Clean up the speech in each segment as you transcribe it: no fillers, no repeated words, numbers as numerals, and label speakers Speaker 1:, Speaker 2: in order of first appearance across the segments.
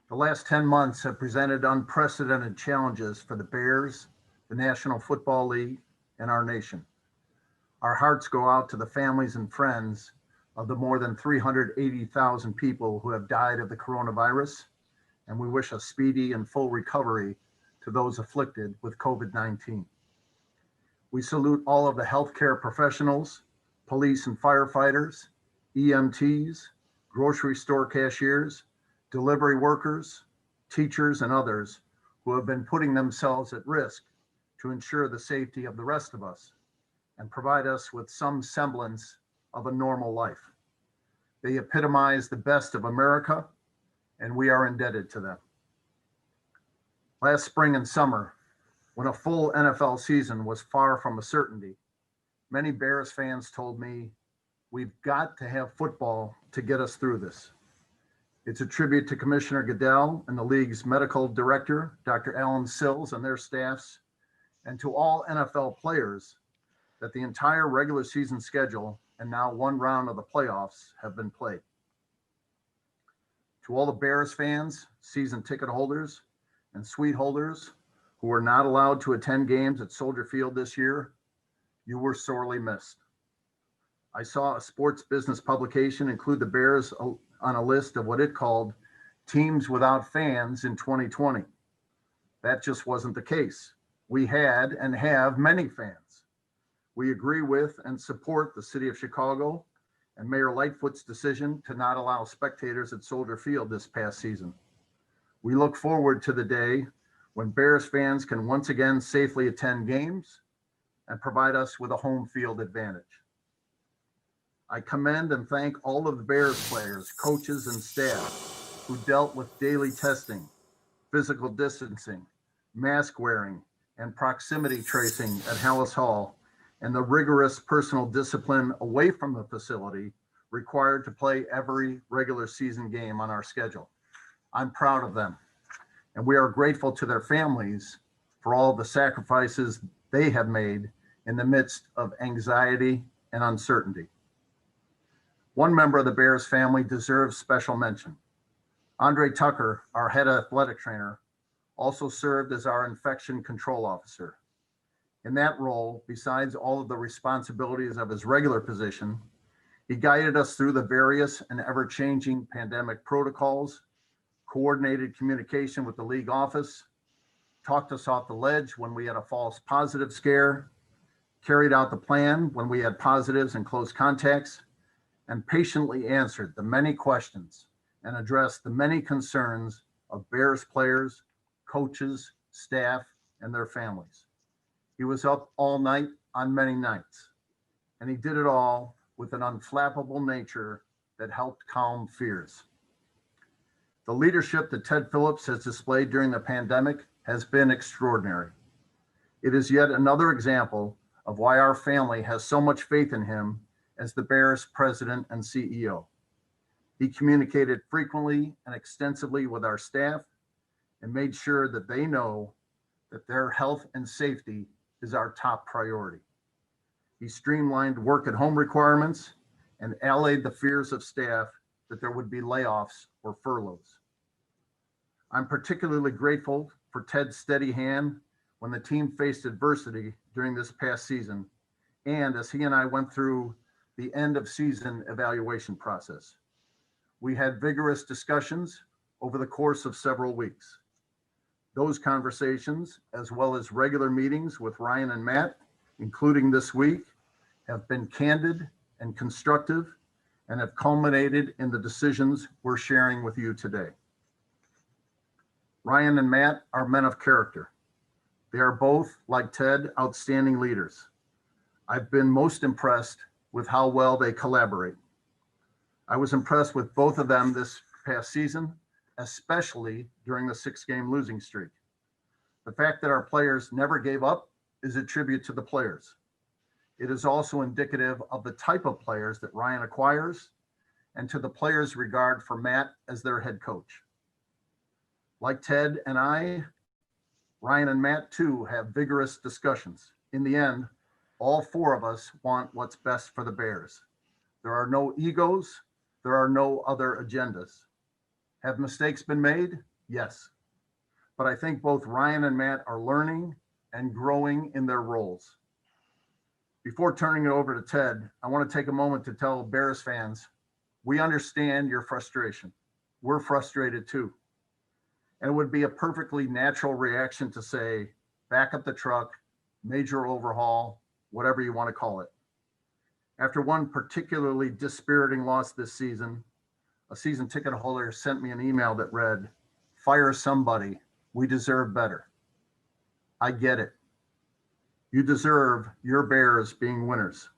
Speaker 1: The last 10 months have presented unprecedented challenges for the Bears, the National Football League, and our nation. Our hearts go out to the families and friends of the more than 380,000 people who have died of the coronavirus, and we wish a speedy and full recovery to those afflicted with COVID-19. We salute all of the healthcare professionals, police and firefighters, EMTs, grocery store cashiers, delivery workers, teachers, and others who have been putting themselves at risk to ensure the safety of the rest of us and provide us with some semblance of a normal life. They epitomize the best of America, and we are indebted to them. Last spring and summer, when a full NFL season was far from a certainty, many Bears fans told me, "We've got to have football to get us through this." It's a tribute to Commissioner Goodell and the league's medical director, Dr. Alan Sills, and their staffs, and to all NFL players that the entire regular season schedule and now one round of the playoffs have been played. To all the Bears fans, season ticket holders, and suite holders who were not allowed to attend games at Soldier Field this year, you were sorely missed. I saw a sports business publication include the Bears on a list of what it called teams without fans in 2020. That just wasn't the case. We had and have many fans. We agree with and support the city of Chicago and Mayor Lightfoot's decision to not allow spectators at Soldier Field this past season. We look forward to the day when Bears fans can once again safely attend games and provide us with a home field advantage. I commend and thank all of the Bears players, coaches, and staff who dealt with daily testing, physical distancing, mask wearing, and proximity tracing at Hallis Hall, and the rigorous personal discipline away from the facility required to play every regular season game on our schedule. I'm proud of them, and we are grateful to their families for all the sacrifices they have made in the midst of anxiety and uncertainty. One member of the Bears family deserves special mention. Andre Tucker, our head athletic trainer, also served as our infection control officer. In that role, besides all of the responsibilities of his regular position, he guided us through the various and ever-changing pandemic protocols, coordinated communication with the league office, talked us off the ledge when we had a false positive scare, carried out the plan when we had positives and close contacts, and patiently answered the many questions and addressed the many concerns of Bears players, coaches, staff, and their families. He was up all night on many nights, and he did it all with an unflappable nature that helped calm fears. The leadership that Ted Phillips has displayed during the pandemic has been extraordinary. It is yet another example of why our family has so much faith in him as the Bears president and CEO. He communicated frequently and extensively with our staff and made sure that they know that their health and safety is our top priority. He streamlined work at home requirements and allayed the fears of staff that there would be layoffs or furloughs. I'm particularly grateful for Ted's steady hand when the team faced adversity during this past season, and as he and I went through the end of season evaluation process. We had vigorous discussions over the course of several weeks. Those conversations, as well as regular meetings with Ryan and Matt, including this week, have been candid and constructive and have culminated in the decisions we're sharing with you today. Ryan and Matt are men of character. They are both, like Ted, outstanding leaders. I've been most impressed with how well they collaborate. I was impressed with both of them this past season, especially during the 6-game losing streak. The fact that our players never gave up is a tribute to the players. It is also indicative of the type of players that Ryan acquires and to the players' regard for Matt as their head coach. Like Ted and I, Ryan and Matt too have vigorous discussions. In the end, all four of us want what's best for the Bears. There are no egos. There are no other agendas. Have mistakes been made? Yes. But I think both Ryan and Matt are learning and growing in their roles. Before turning it over to Ted, I want to take a moment to tell Bears fans, we understand your frustration. We're frustrated too. And it would be a perfectly natural reaction to say, back up the truck, major overhaul, whatever you want to call it. After one particularly dispiriting loss this season, a season ticket holder sent me an email that read, fire somebody, we deserve better. I get it. You deserve your Bears being winners.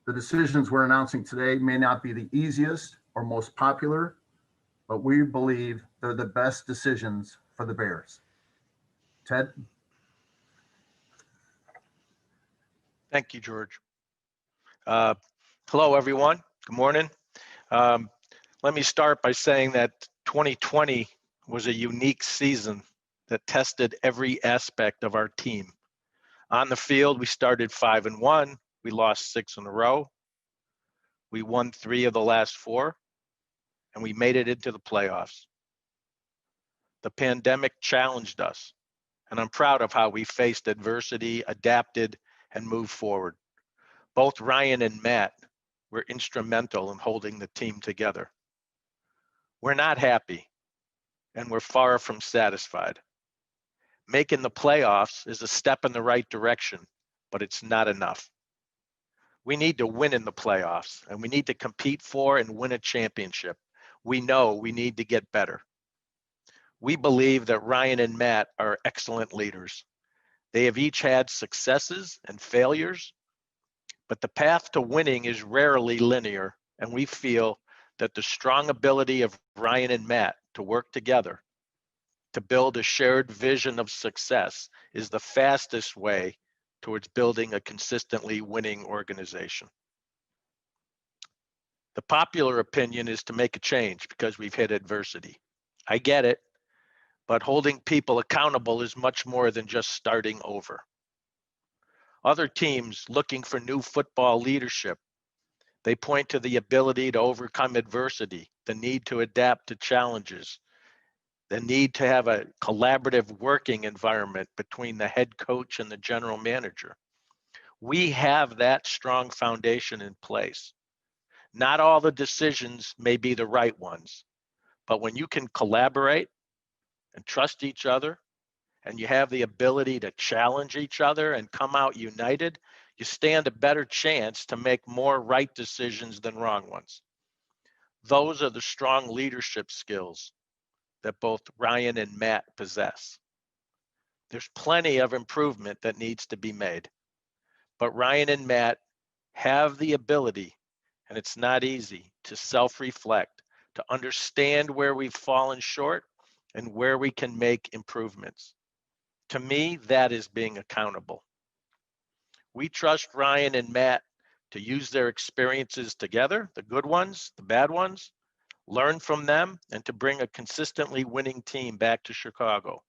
Speaker 1: The decisions we're announcing today may not be the easiest or most popular, but we believe they're the best decisions for the Bears. Ted?
Speaker 2: Thank you, George. Hello, everyone. Good morning. Let me start by saying that 2020 was a unique season that tested every aspect of our team. On the field, we started 5-1. We lost 6 in a row. We won 3 of the last 4, and we made it into the playoffs. The pandemic challenged us, and I'm proud of how we faced adversity, adapted, and moved forward. Both Ryan and Matt were instrumental in holding the team together. We're not happy, and we're far from satisfied. Making the playoffs is a step in the right direction, but it's not enough. We need to win in the playoffs, and we need to compete for and win a championship. We know we need to get better. We believe that Ryan and Matt are excellent leaders. They have each had successes and failures, but the path to winning is rarely linear, and we feel that the strong ability of Ryan and Matt to work together to build a shared vision of success is the fastest way towards building a consistently winning organization. The popular opinion is to make a change because we've hit adversity. I get it, but holding people accountable is much more than just starting over. Other teams looking for new football leadership, they point to the ability to overcome adversity, the need to adapt to challenges, the need to have a collaborative working environment between the head coach and the general manager. We have that strong foundation in place. Not all the decisions may be the right ones, but when you can collaborate and trust each other, and you have the ability to challenge each other and come out united, you stand a better chance to make more right decisions than wrong ones. Those are the strong leadership skills that both Ryan and Matt possess. There's plenty of improvement that needs to be made, but Ryan and Matt have the ability, and it's not easy, to self-reflect, to understand where we've fallen short and where we can make improvements. To me, that is being accountable. We trust Ryan and Matt to use their experiences together, the good ones, the bad ones, learn from them, and to bring a consistently winning team back to Chicago.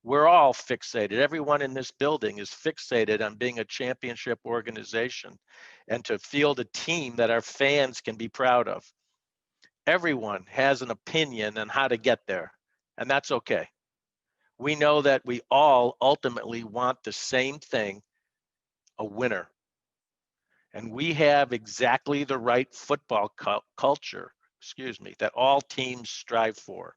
Speaker 2: We're all fixated. Everyone in this building is fixated on being a championship organization and to field a team that our fans can be proud of. Everyone has an opinion on how to get there, and that's okay. We know that we all ultimately want the same thing, a winner. And we have exactly the right football culture, that all teams strive for.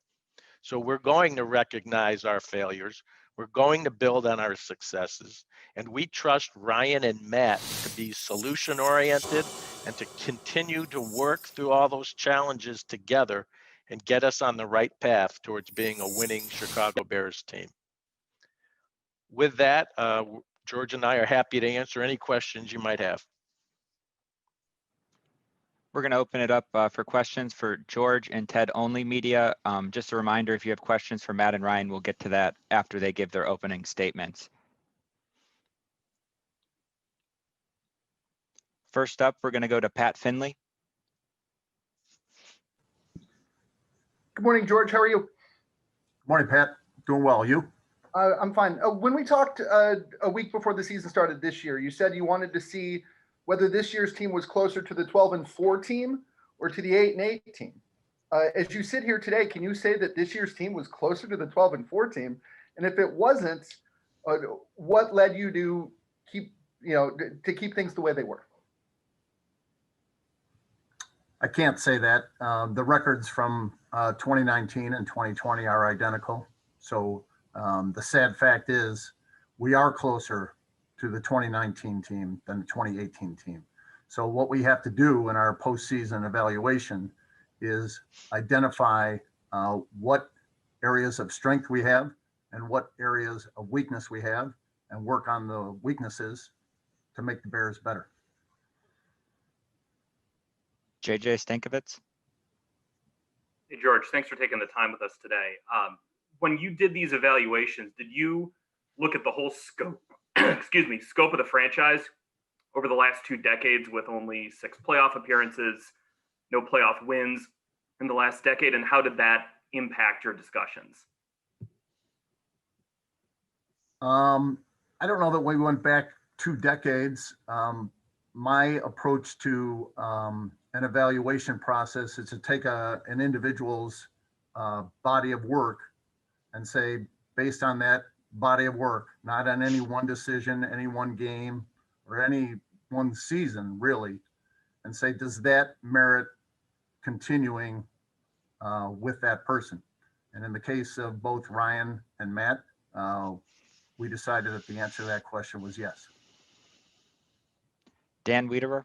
Speaker 2: So we're going to recognize our failures. We're going to build on our successes. And we trust Ryan and Matt to be solution oriented and to continue to work through all those challenges together and get us on the right path towards being a winning Chicago Bears team. With that, George and I are happy to answer any questions you might have.
Speaker 3: We're going to open it up for questions for George and Ted only media. Just a reminder, if you have questions for Matt and Ryan, we'll get to that after they give their opening statements. First up, we're going to go to Pat Finley.
Speaker 4: Good morning, George. How are you?
Speaker 1: Good morning, Pat. Doing well. You?
Speaker 4: I'm fine. When we talked a week before the season started this year, you said you wanted to see whether this year's team was closer to the 12-4 team or to the 8-8 team. As you sit here today, can you say that this year's team was closer to the 12-4 team? And if it wasn't, what led you to keep things the way they were?
Speaker 1: I can't say that. The records from 2019 and 2020 are identical. So the sad fact is we are closer to the 2019 team than the 2018 team. So what we have to do in our postseason evaluation is identify what areas of strength we have and what areas of weakness we have, and work on the weaknesses to make the Bears better.
Speaker 3: JJ Stankovitz.
Speaker 5: Hey, George, thanks for taking the time with us today. When you did these evaluations, did you look at the whole scope, scope of the franchise over the last 2 decades with only 6 playoff appearances, no playoff wins in the last decade, and how did that impact your discussions?
Speaker 1: I don't know that we went back 2 decades. My approach to an evaluation process is to take an individual's body of work and say, based on that body of work, not on any one decision, any one game, or any one season, really, and say, does that merit continuing with that person? And in the case of both Ryan and Matt, we decided that the answer to that question was yes.
Speaker 3: Dan Wiederer.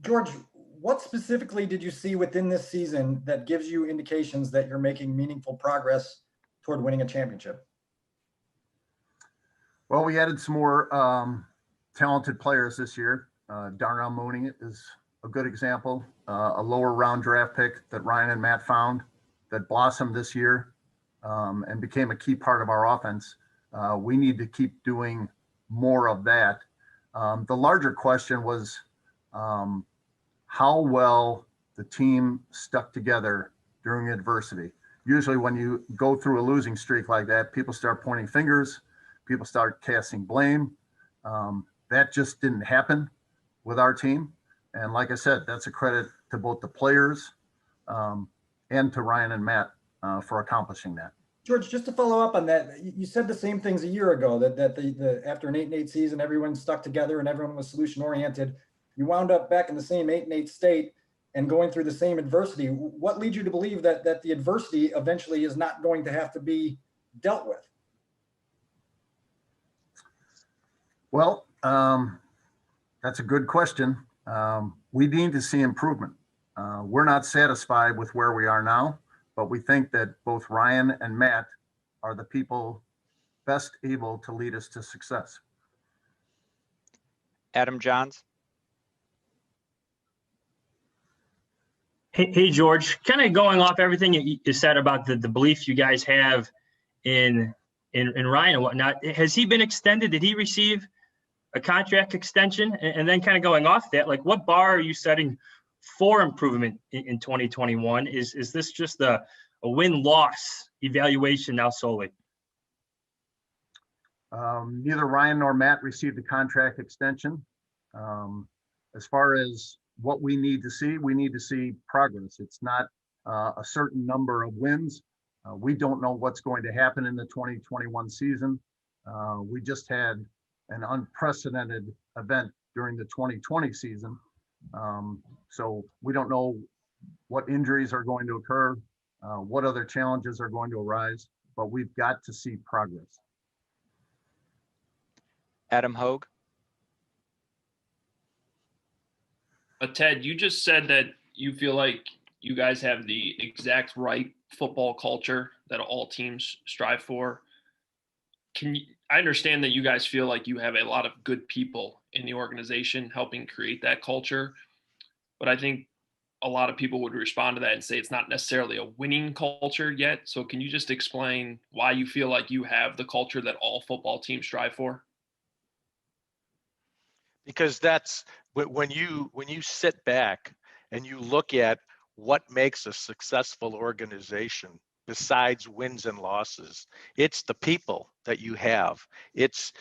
Speaker 6: George, what specifically did you see within this season that gives you indications that you're making meaningful progress toward winning a championship?
Speaker 1: Well, we added some more talented players this year. Darnell Mooney is a good example, a lower round draft pick that Ryan and Matt found that blossomed this year and became a key part of our offense. We need to keep doing more of that. The larger question was how well the team stuck together during adversity. Usually when you go through a losing streak like that, people start pointing fingers, people start casting blame. That just didn't happen with our team. And like I said, that's a credit to both the players and to Ryan and Matt for accomplishing that.
Speaker 6: George, just to follow up on that, you said the same things a year ago, that the after an 8-8 season, everyone stuck together and everyone was solution oriented. You wound up back in the same 8-8 state and going through the same adversity. What leads you to believe that the adversity eventually is not going to have to be dealt with?
Speaker 1: Well, that's a good question. We need to see improvement. We're not satisfied with where we are now, but we think that both Ryan and Matt are the people best able to lead us to success.
Speaker 3: Adam Johns.
Speaker 7: Hey, George, kind of going off everything you said about the belief you guys have in Ryan and whatnot. Has he been extended? Did he receive a contract extension? And then kind of going off that, like, what bar are you setting for improvement in 2021? Is this just a win-loss evaluation now solely?
Speaker 1: Neither Ryan nor Matt received a contract extension. As far as what we need to see progress. It's not a certain number of wins. We don't know what's going to happen in the 2021 season. We just had an unprecedented event during the 2020 season. So we don't know what injuries are going to occur, what other challenges are going to arise, but we've got to see progress.
Speaker 3: Adam Hogue.
Speaker 8: Ted, you just said that you feel like you guys have the exact right football culture that all teams strive for. I understand that you guys feel like you have a lot of good people in the organization helping create that culture, but I think a lot of people would respond to that and say it's not necessarily a winning culture yet. So can you just explain why you feel like you have the culture that all football teams strive for?
Speaker 2: Because that's when you sit back and you look at what makes a successful organization besides wins and losses, it's the people that you have. It's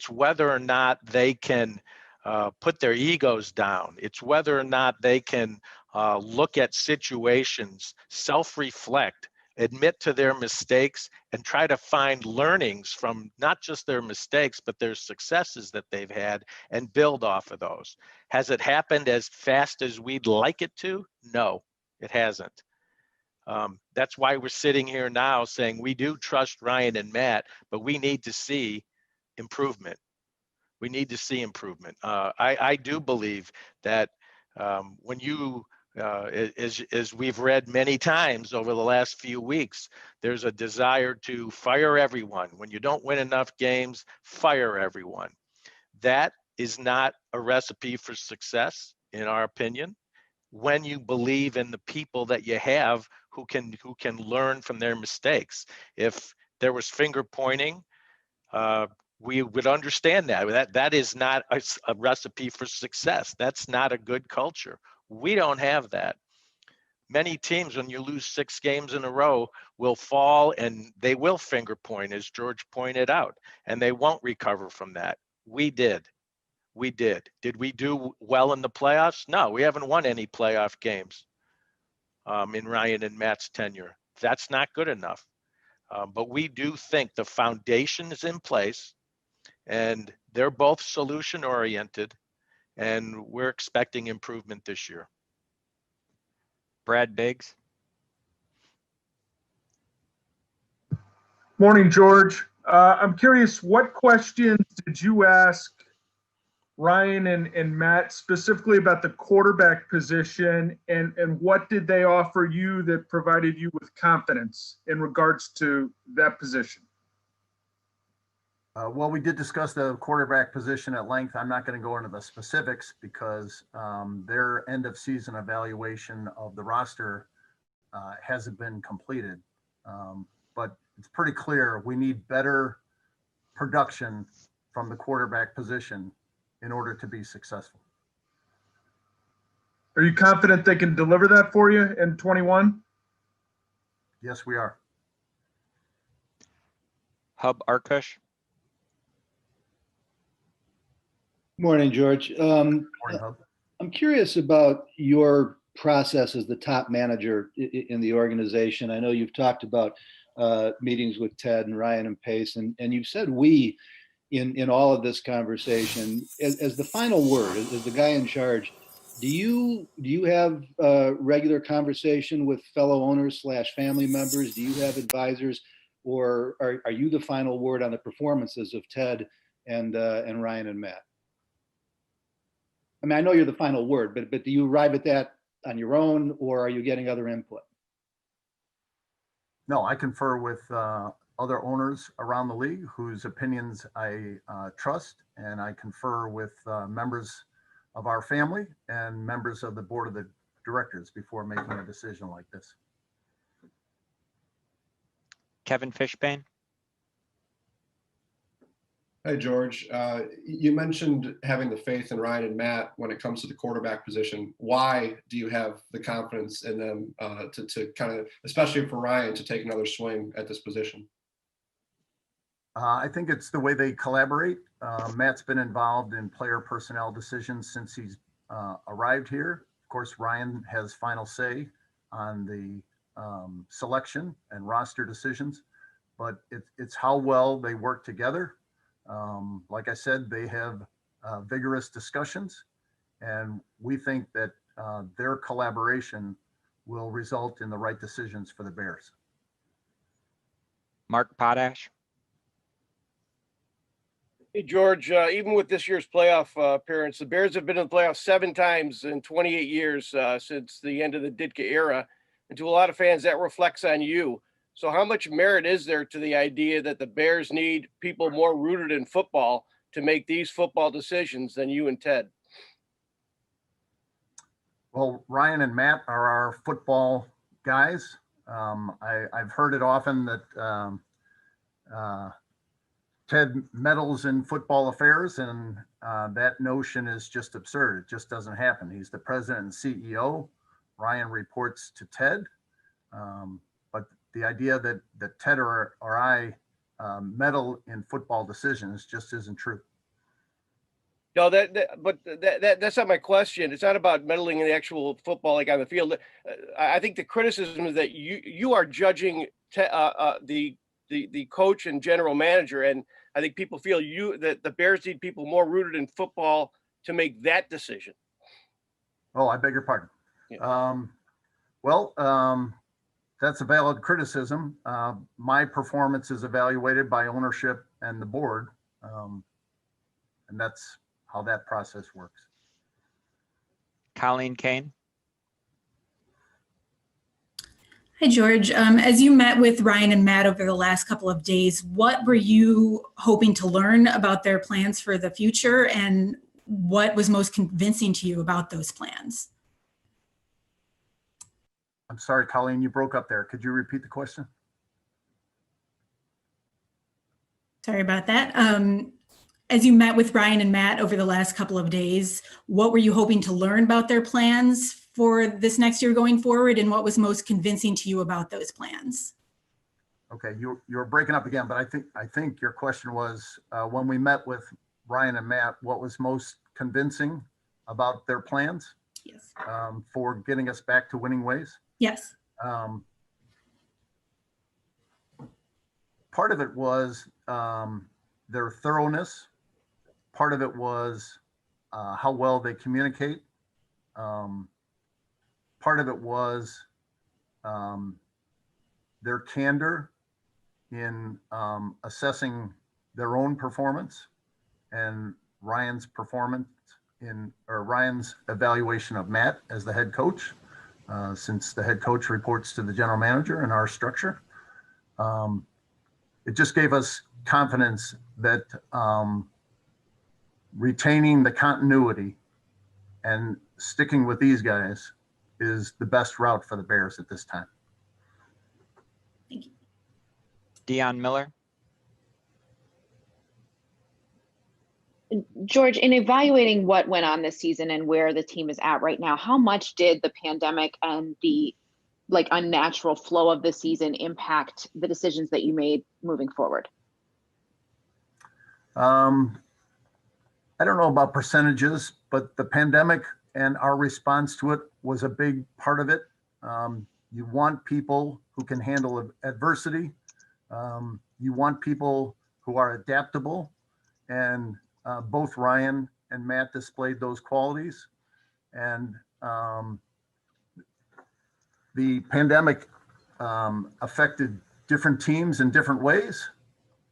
Speaker 2: whether or not they can put their egos down. It's whether or not they can look at situations, self-reflect, admit to their mistakes, and try to find learnings from not just their mistakes, but their successes that they've had and build off of those. Has it happened as fast as we'd like it to? No, it hasn't. That's why we're sitting here now saying we do trust Ryan and Matt, but we need to see improvement. We need to see improvement. I do believe that when you, as we've read many times over the last few weeks, there's a desire to fire everyone. When you don't win enough games, fire everyone. That is not a recipe for success, in our opinion. When you believe in the people that you have who can learn from their mistakes. If there was finger pointing, we would understand that. That is not a recipe for success. That's not a good culture. We don't have that. Many teams, when you lose 6 games in a row, will fall and they will finger point, as George pointed out, and they won't recover from that. We did. We did. Did we do well in the playoffs? No, we haven't won any playoff games in Ryan and Matt's tenure. That's not good enough. But we do think the foundation is in place, and they're both solution oriented, and we're expecting improvement this year.
Speaker 3: Brad Biggs.
Speaker 9: Morning, George. I'm curious, what questions did you ask Ryan and Matt specifically about the quarterback position, and what did they offer you that provided you with confidence in regards to that position?
Speaker 1: Well, we did discuss the quarterback position at length. I'm not going to go into the specifics because their end of season evaluation of the roster hasn't been completed. But it's pretty clear we need better production from the quarterback position in order to be successful.
Speaker 9: Are you confident they can deliver that for you in 21?
Speaker 1: Yes, we are.
Speaker 3: Hub Arkush.
Speaker 10: Morning, George.
Speaker 1: Morning, Hub.
Speaker 10: I'm curious about your process as the top manager in the organization. I know you've talked about meetings with Ted and Ryan and Pace, and you've said we in all of this conversation. As the final word, as the guy in charge, do you have regular conversation with fellow owners / family members? Do you have advisors, or are you the final word on the performances of Ted and Ryan and Matt? I mean, I know you're the final word, but do you arrive at that on your own, or are you getting other input?
Speaker 1: No, I confer with other owners around the league whose opinions I trust, and I confer with members of our family and members of the board of the directors before making a decision like this.
Speaker 3: Kevin Fishbane.
Speaker 11: Hi, George. You mentioned having the faith in Ryan and Matt when it comes to the quarterback position. Why do you have the confidence in them to kind of, especially for Ryan, to take another swing at this position?
Speaker 1: I think it's the way they collaborate. Matt's been involved in player personnel decisions since he's arrived here. Of course, Ryan has final say on the selection and roster decisions, but it's how well they work together. Like I said, they have vigorous discussions, and we think that their collaboration will result in the right decisions for the Bears.
Speaker 3: Mark Potash.
Speaker 12: Hey, George, even with this year's playoff appearance, the Bears have been in the playoffs 7 times in 28 years since the end of the Ditka era. And to a lot of fans, that reflects on you. So how much merit is there to the idea that the Bears need people more rooted in football to make these football decisions than you and Ted?
Speaker 1: Well, Ryan and Matt are our football guys. I've heard it often that Ted meddles in football affairs, and that notion is just absurd. It just doesn't happen. He's the president and CEO. Ryan reports to Ted. But the idea that Ted or I meddle in football decisions just isn't true.
Speaker 12: No, that's not my question. It's not about meddling in the actual football, like on the field. I think the criticism is that you are judging the coach and general manager, and I think people feel that the Bears need people more rooted in football to make that decision.
Speaker 1: Oh, I beg your pardon.
Speaker 12: Yeah.
Speaker 1: That's a valid criticism. My performance is evaluated by ownership and the board, and that's how that process works.
Speaker 3: Colleen Kane.
Speaker 13: Hi, George. As you met with Ryan and Matt over the last couple of days, what were you hoping to learn about their plans for the future, and what was most convincing to you about those plans?
Speaker 1: I'm sorry, Colleen, you broke up there. Could you repeat the question?
Speaker 13: Sorry about that. As you met with Ryan and Matt over the last couple of days, what were you hoping to learn about their plans for this next year going forward, and what was most convincing to you about those plans?
Speaker 1: Okay, you're breaking up again, but I think your question was when we met with Ryan and Matt, what was most convincing about their plans?
Speaker 13: Yes.
Speaker 1: For getting us back to winning ways?
Speaker 13: Yes.
Speaker 1: Part of it was their thoroughness. Part of it was how well they communicate. Part of it was their candor in assessing their own performance and Ryan's evaluation of Matt as the head coach, since the head coach reports to the general manager in our structure. It just gave us confidence that retaining the continuity and sticking with these guys is the best route for the Bears at this time.
Speaker 13: Thank you.
Speaker 3: Dion Miller.
Speaker 14: George, in evaluating what went on this season and where the team is at right now, how much did the pandemic and the unnatural flow of the season impact the decisions that you made moving forward?
Speaker 1: I don't know about percentages, but the pandemic and our response to it was a big part of it. You want people who can handle adversity. You want people who are adaptable, and both Ryan and Matt displayed those qualities. And the pandemic affected different teams in different ways.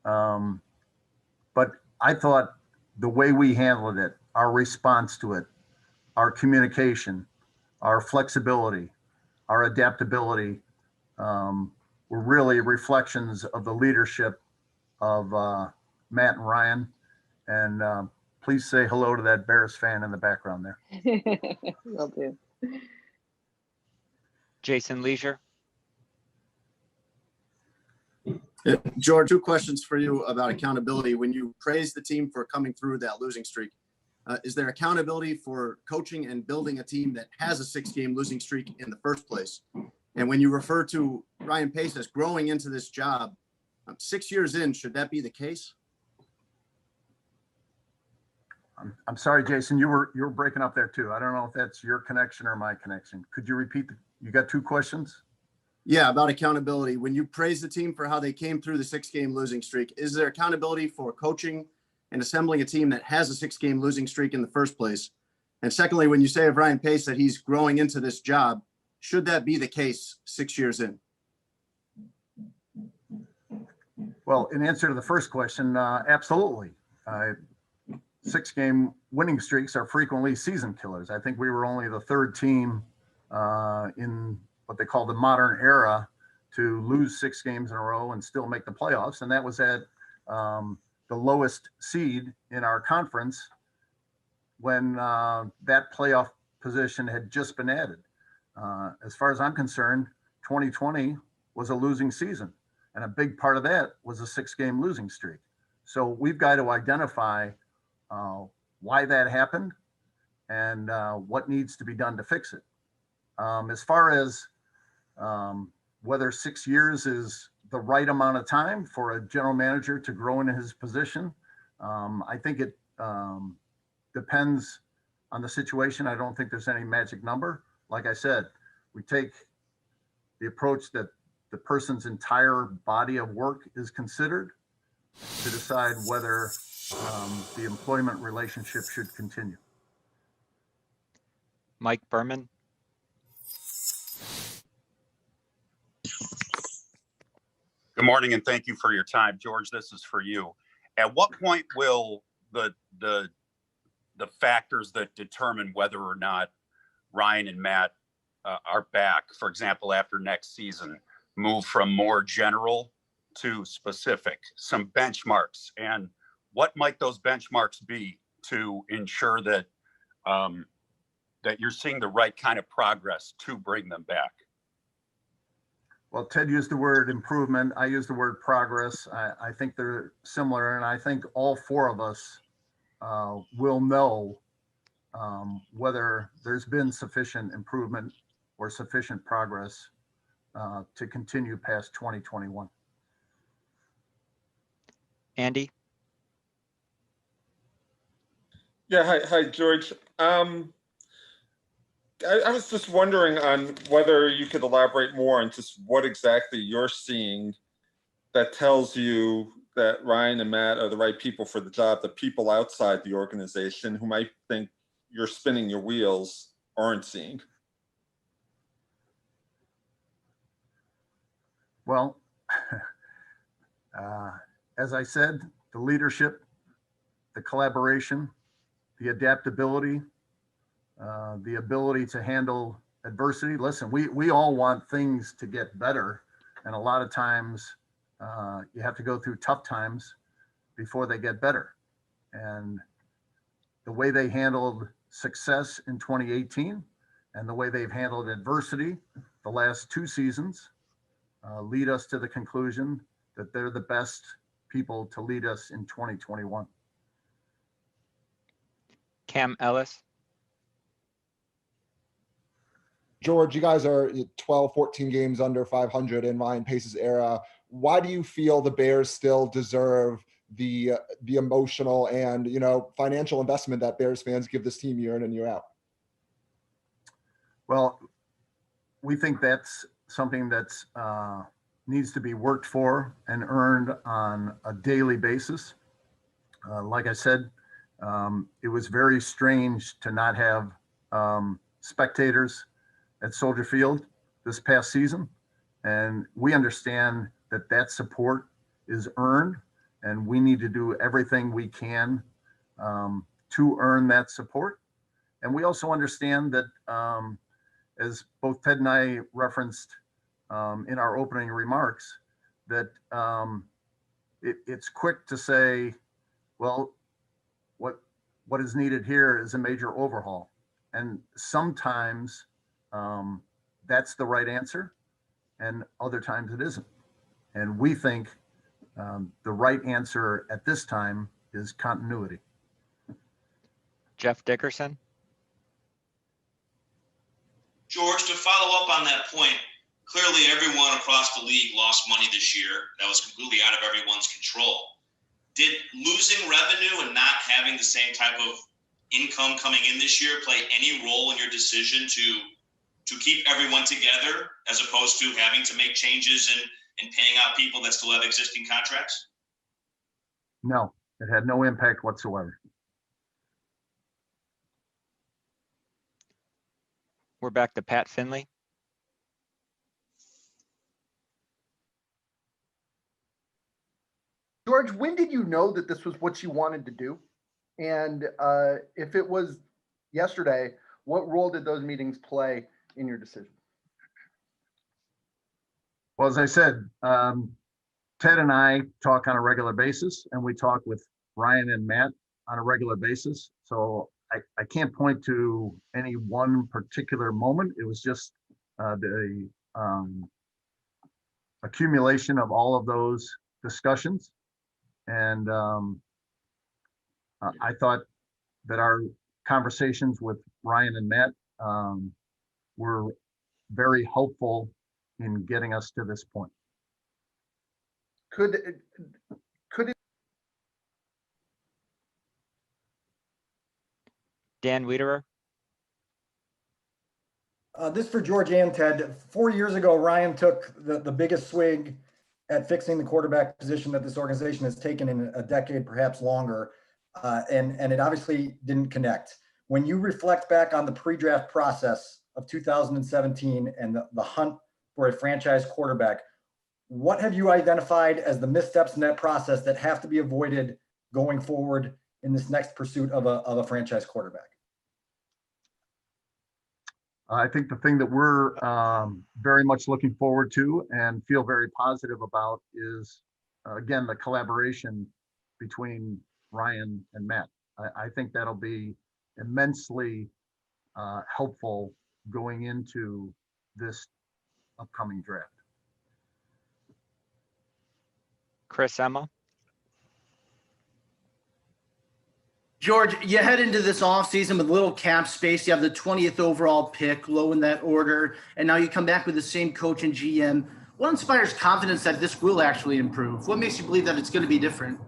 Speaker 1: But I thought the way we handled it, our response to it, our communication, our flexibility, our adaptability, were really reflections of the leadership of Matt and Ryan. And please say hello to that Bears fan in the background there.
Speaker 14: Will do.
Speaker 3: Jason Leisure.
Speaker 15: George, two questions for you about accountability. When you praise the team for coming through that losing streak, is there accountability for coaching and building a team that has a 6-game losing streak in the first place? And when you refer to Ryan Pace as growing into this job, 6 years in, should that be the case?
Speaker 1: I'm sorry, Jason, you were breaking up there too. I don't know if that's your connection or my connection. Could you repeat? You got two questions?
Speaker 15: Yeah, about accountability. When you praise the team for how they came through the 6-game losing streak, is there accountability for coaching and assembling a team that has a 6-game losing streak in the first place? And secondly, when you say of Ryan Pace that he's growing into this job, should that be the case 6 years in?
Speaker 1: Well, in answer to the first question, absolutely. 6-game winning streaks are frequently season killers. I think we were only the third team in what they call the modern era to lose 6 games in a row and still make the playoffs. And that was at the lowest seed in our conference when that playoff position had just been added. As far as I'm concerned, 2020 was a losing season. And a big part of that was a 6-game losing streak. So we've got to identify why that happened and what needs to be done to fix it. As far as whether 6 years is the right amount of time for a general manager to grow into his position, I think depends on the situation. I don't think there's any magic number. Like I said, we take the approach that the person's entire body of work is considered to decide whether the employment relationship should continue.
Speaker 3: Mike Berman.
Speaker 16: Good morning, and thank you for your time. George, this is for you. At what point will the factors that determine whether or not Ryan and Matt are back, for example, after next season, move from more general to specific, some benchmarks? And what might those benchmarks be to ensure that that you're seeing the right kind of progress to bring them back?
Speaker 1: Well, Ted used the word improvement. I used the word progress. I think they're similar, and I think all four of us will know whether there's been sufficient improvement or sufficient progress to continue past 2021.
Speaker 3: Andy?
Speaker 17: Yeah, hi, George. I was just wondering on whether you could elaborate more on just what exactly you're seeing that tells you that Ryan and Matt are the right people for the job, the people outside the organization who might think you're spinning your wheels aren't seeing.
Speaker 1: Well, as I said, the leadership, the collaboration, the adaptability, the ability to handle adversity. Listen, we all want things to get better. And a lot of times you have to go through tough times before they get better. And the way they handled success in 2018 and the way they've handled adversity the last two seasons lead us to the conclusion that they're the best people to lead us in 2021.
Speaker 3: Cam Ellis.
Speaker 18: George, you guys are 12, 14 games under 500 in Ryan Pace's era. Why do you feel the Bears still deserve the emotional and, financial investment that Bears fans give this team year in and year out?
Speaker 1: Well, we think that's something that's needs to be worked for and earned on a daily basis. Like I said, it was very strange to not have spectators at Soldier Field this past season. And we understand that that support is earned, and we need to do everything we can to earn that support. And we also understand that, as both Ted and I referenced in our opening remarks, that it's quick to say, well, what is needed here is a major overhaul. And sometimes that's the right answer, and other times it isn't. And we think the right answer at this time is continuity.
Speaker 3: Jeff Dickerson.
Speaker 19: George, to follow up on that point, clearly everyone across the league lost money this year. That was completely out of everyone's control. Did losing revenue and not having the same type of income coming in this year play any role in your decision to keep everyone together as opposed to having to make changes and paying out people that still have existing contracts?
Speaker 1: No, it had no impact whatsoever.
Speaker 3: We're back to Pat Finley.
Speaker 4: George, when did you know that this was what you wanted to do? And if it was yesterday, what role did those meetings play in your decision?
Speaker 1: Well, as I said, Ted and I talk on a regular basis, and we talk with Ryan and Matt on a regular basis. So I can't point to any one particular moment. It was just the accumulation of all of those discussions. And I thought that our conversations with Ryan and Matt were very helpful in getting us to this point.
Speaker 4: Could it
Speaker 3: Dan Wiederer.
Speaker 6: This for George and Ted. 4 years ago, Ryan took the biggest swing at fixing the quarterback position that this organization has taken in a decade, perhaps longer, and it obviously didn't connect. When you reflect back on the pre-draft process of 2017 and the hunt for a franchise quarterback, what have you identified as the missteps in that process that have to be avoided going forward in this next pursuit of a franchise quarterback?
Speaker 1: I think the thing that we're very much looking forward to and feel very positive about is, again, the collaboration between Ryan and Matt. I think that'll be immensely helpful going into this upcoming draft.
Speaker 3: Chris Emma.
Speaker 20: George, you head into this offseason with little cap space. You have the 20th overall pick, low in that order, and now you come back with the same coach and GM. What inspires confidence that this will actually improve? What makes you believe that it's going to be different?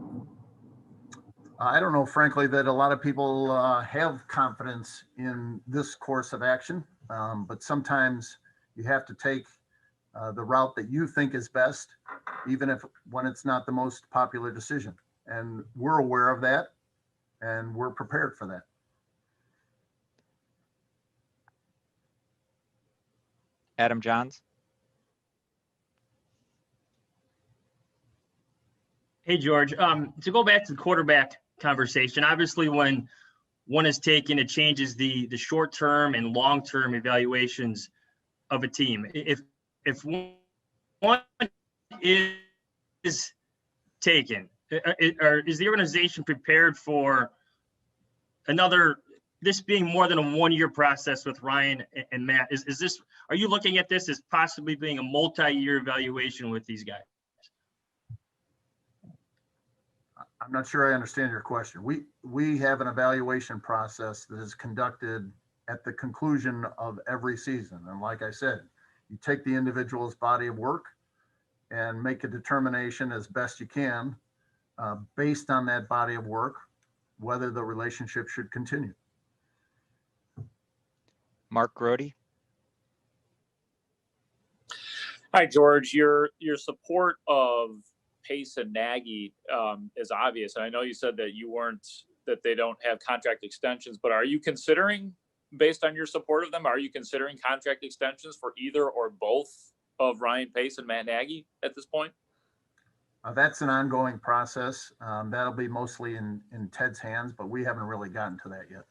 Speaker 1: I don't know, frankly, that a lot of people have confidence in this course of action, but sometimes you have to take the route that you think is best, even when it's not the most popular decision. And we're aware of that. And we're prepared for that.
Speaker 3: Adam Johns.
Speaker 7: Hey, George. To go back to the quarterback conversation, obviously when one is taken, it changes the short-term and long-term evaluations of a team. If one is taken, is the organization prepared for this being more than a 1-year process with Ryan and Matt? Are you looking at this as possibly being a multi-year evaluation with these guys?
Speaker 1: I'm not sure I understand your question. We have an evaluation process that is conducted at the conclusion of every season. And like I said, you take the individual's body of work and make a determination as best you can based on that body of work, whether the relationship should continue.
Speaker 3: Mark Grody.
Speaker 21: Hi, George. Your support of Pace and Nagy is obvious. And I know you said that they don't have contract extensions, but are you considering, based on your support of them, are you considering contract extensions for either or both of Ryan Pace and Matt Nagy at this point?
Speaker 1: That's an ongoing process. That'll be mostly in Ted's hands, but we haven't really gotten to that yet.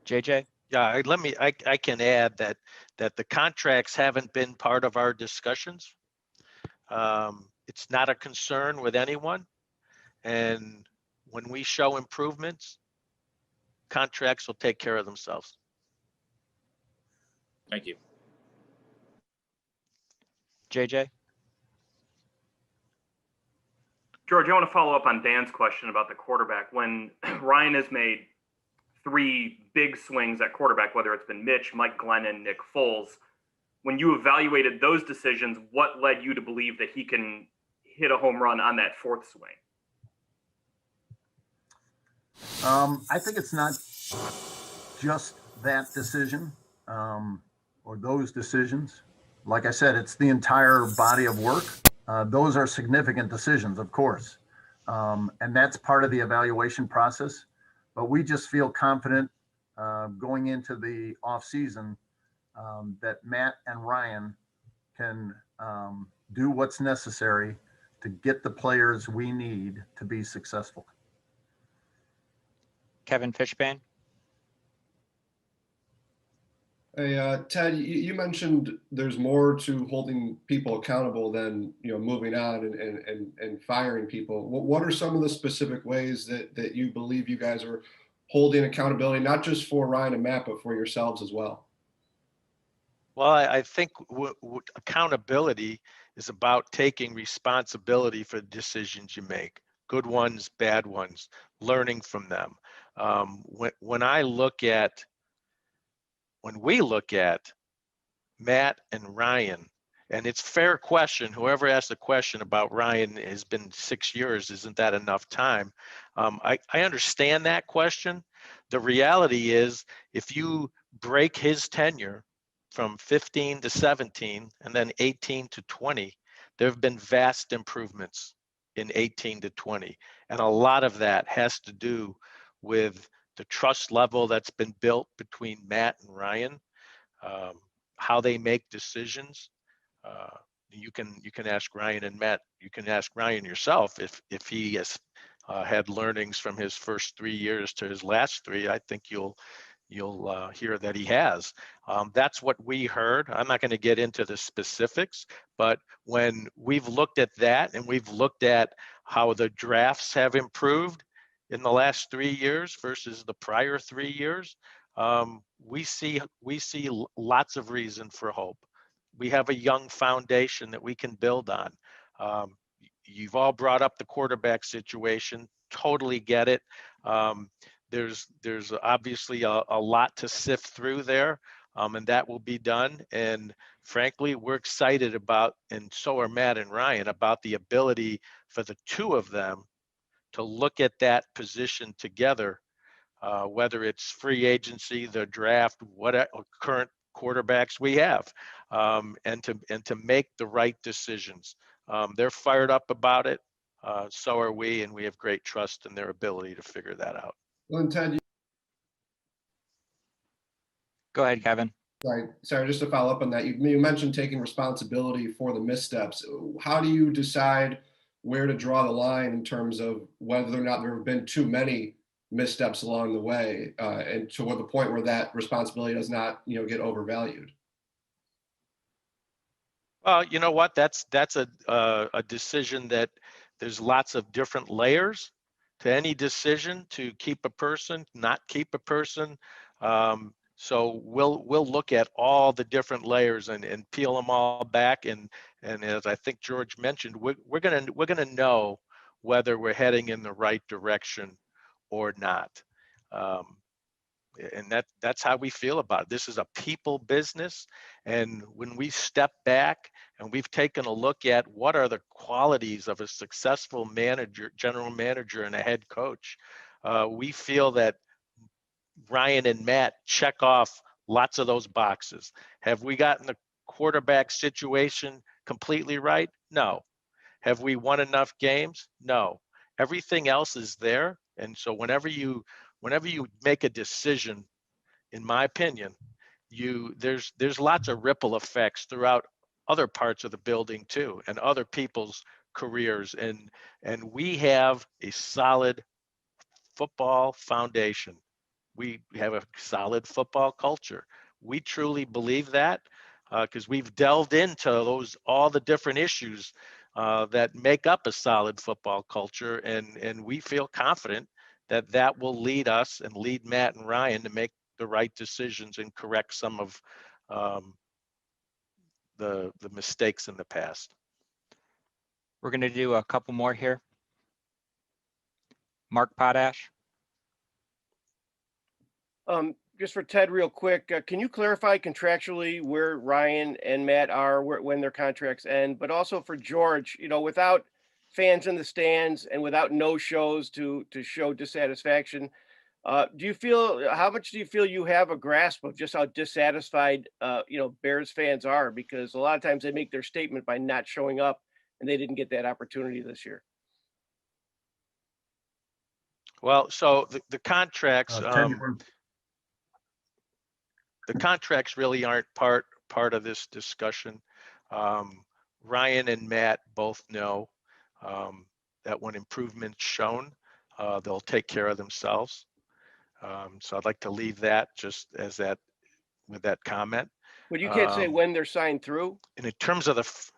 Speaker 3: JJ?
Speaker 2: Yeah, I can add that the contracts haven't been part of our discussions. It's not a concern with anyone. And when we show improvements, contracts will take care of themselves.
Speaker 21: Thank you.
Speaker 3: JJ?
Speaker 5: George, I want to follow up on Dan's question about the quarterback. When Ryan has made 3 big swings at quarterback, whether it's been Mitch, Mike Glennon, Nick Foles, when you evaluated those decisions, what led you to believe that he can hit a home run on that 4th swing?
Speaker 1: I think it's not just that decision or those decisions. Like I said, it's the entire body of work. Those are significant decisions, of course. And that's part of the evaluation process. But we just feel confident going into the off season that Matt and Ryan can do what's necessary to get the players we need to be successful.
Speaker 3: Kevin Fishbane.
Speaker 11: Hey, Ted, you mentioned there's more to holding people accountable than, moving on and firing people. What are some of the specific ways that you believe you guys are holding accountability, not just for Ryan and Matt, but for yourselves as well?
Speaker 2: Well, I think accountability is about taking responsibility for the decisions you make, good ones, bad ones, learning from them. When we look at Matt and Ryan, and it's a fair question, whoever asked the question about Ryan has been 6 years, isn't that enough time? I understand that question, the reality is if you break his tenure from 15 to 17 and then 18 to 20, there have been vast improvements in 18 to 20. And a lot of that has to do with the trust level that's been built between Matt and Ryan, how they make decisions. You can ask Ryan and Matt. You can ask Ryan yourself if he has had learnings from his first 3 years to his last 3. I think you'll hear that he has. That's what we heard. I'm not going to get into the specifics, but when we've looked at that and we've looked at how the drafts have improved in the last 3 years versus the prior 3 years, we see lots of reason for hope. We have a young foundation that we can build on. You've all brought up the quarterback situation. Totally get it. There's obviously a lot to sift through there, and that will be done. And frankly, we're excited about, and so are Matt and Ryan, about the ability for the two of them to look at that position together, whether it's free agency, the draft, what current quarterbacks we have, and to make the right decisions. They're fired up about it. So are we, and we have great trust in their ability to figure that out.
Speaker 11: Well, and Ted,
Speaker 3: Go ahead, Kevin.
Speaker 11: sorry, just to follow up on that, you mentioned taking responsibility for the missteps. How do you decide where to draw the line in terms of whether or not there have been too many missteps along the way, and to the point where that responsibility does not, get overvalued?
Speaker 2: Well, you know what? That's a decision that there's lots of different layers to any decision to keep a person, not keep a person. So we'll look at all the different layers and peel them all back. And as I think George mentioned, we're gonna know whether we're heading in the right direction or not. And that's how we feel about it. This is a people business. And when we step back and we've taken a look at what are the qualities of a successful manager, general manager, and a head coach, we feel that Ryan and Matt check off lots of those boxes. Have we gotten the quarterback situation completely right? No. Have we won enough games? No. Everything else is there. And so whenever you make a decision, in my opinion, there's lots of ripple effects throughout other parts of the building too, and other people's careers. And we have a solid football foundation. We have a solid football culture. We truly believe that because we've delved into all the different issues that make up a solid football culture, and we feel confident that will lead us and lead Matt and Ryan to make the right decisions and correct some of the mistakes in the past.
Speaker 3: We're going to do a couple more here. Mark Potash.
Speaker 12: Just for Ted, real quick, can you clarify contractually where Ryan and Matt are, when their contracts end? But also for George, without fans in the stands and without no shows to show dissatisfaction, how much do you feel you have a grasp of just how dissatisfied Bears fans are? Because a lot of times they make their statement by not showing up, and they didn't get that opportunity this year.
Speaker 2: Well, so the contracts. The contracts really aren't part of this discussion. Ryan and Matt both know that when improvement's shown, they'll take care of themselves. So I'd like to leave that just as that with that comment.
Speaker 12: But you can't say when they're signed through.
Speaker 2: And in terms of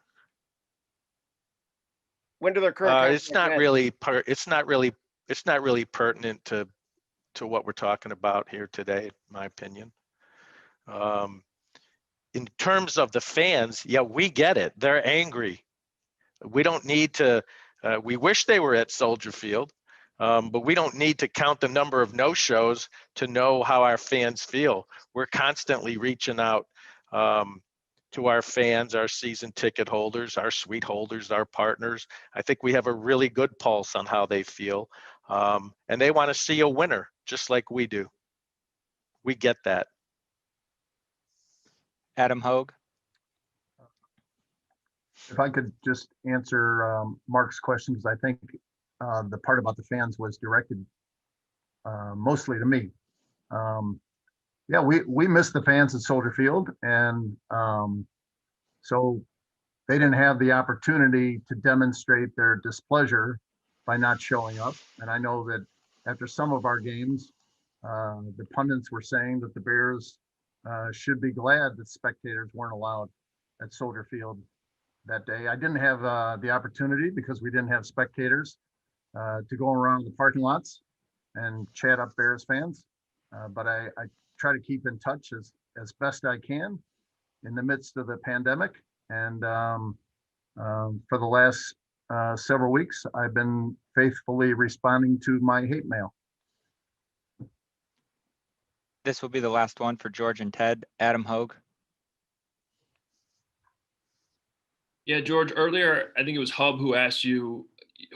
Speaker 12: when do their current
Speaker 2: it's not really pertinent to what we're talking about here today, in my opinion. In terms of the fans, yeah, we get it. They're angry. We don't need to, we wish they were at Soldier Field, but we don't need to count the number of no-shows to know how our fans feel. We're constantly reaching out to our fans, our season ticket holders, our suite holders, our partners. I think we have a really good pulse on how they feel. And they want to see a winner, just like we do. We get that.
Speaker 3: Adam Hogue.
Speaker 1: If I could just answer Mark's question, because I think the part about the fans was directed mostly to me. Yeah, we missed the fans at Soldier Field, and so they didn't have the opportunity to demonstrate their displeasure by not showing up. And I know that after some of our games, the pundits were saying that the Bears should be glad that spectators weren't allowed at Soldier Field that day. I didn't have the opportunity because we didn't have spectators to go around the parking lots and chat up Bears fans. But I try to keep in touch as best I can in the midst of the pandemic. And for the last several weeks, I've been faithfully responding to my hate mail.
Speaker 3: This will be the last one for George and Ted. Adam Hogue.
Speaker 8: Yeah, George, earlier, I think it was Hub who asked you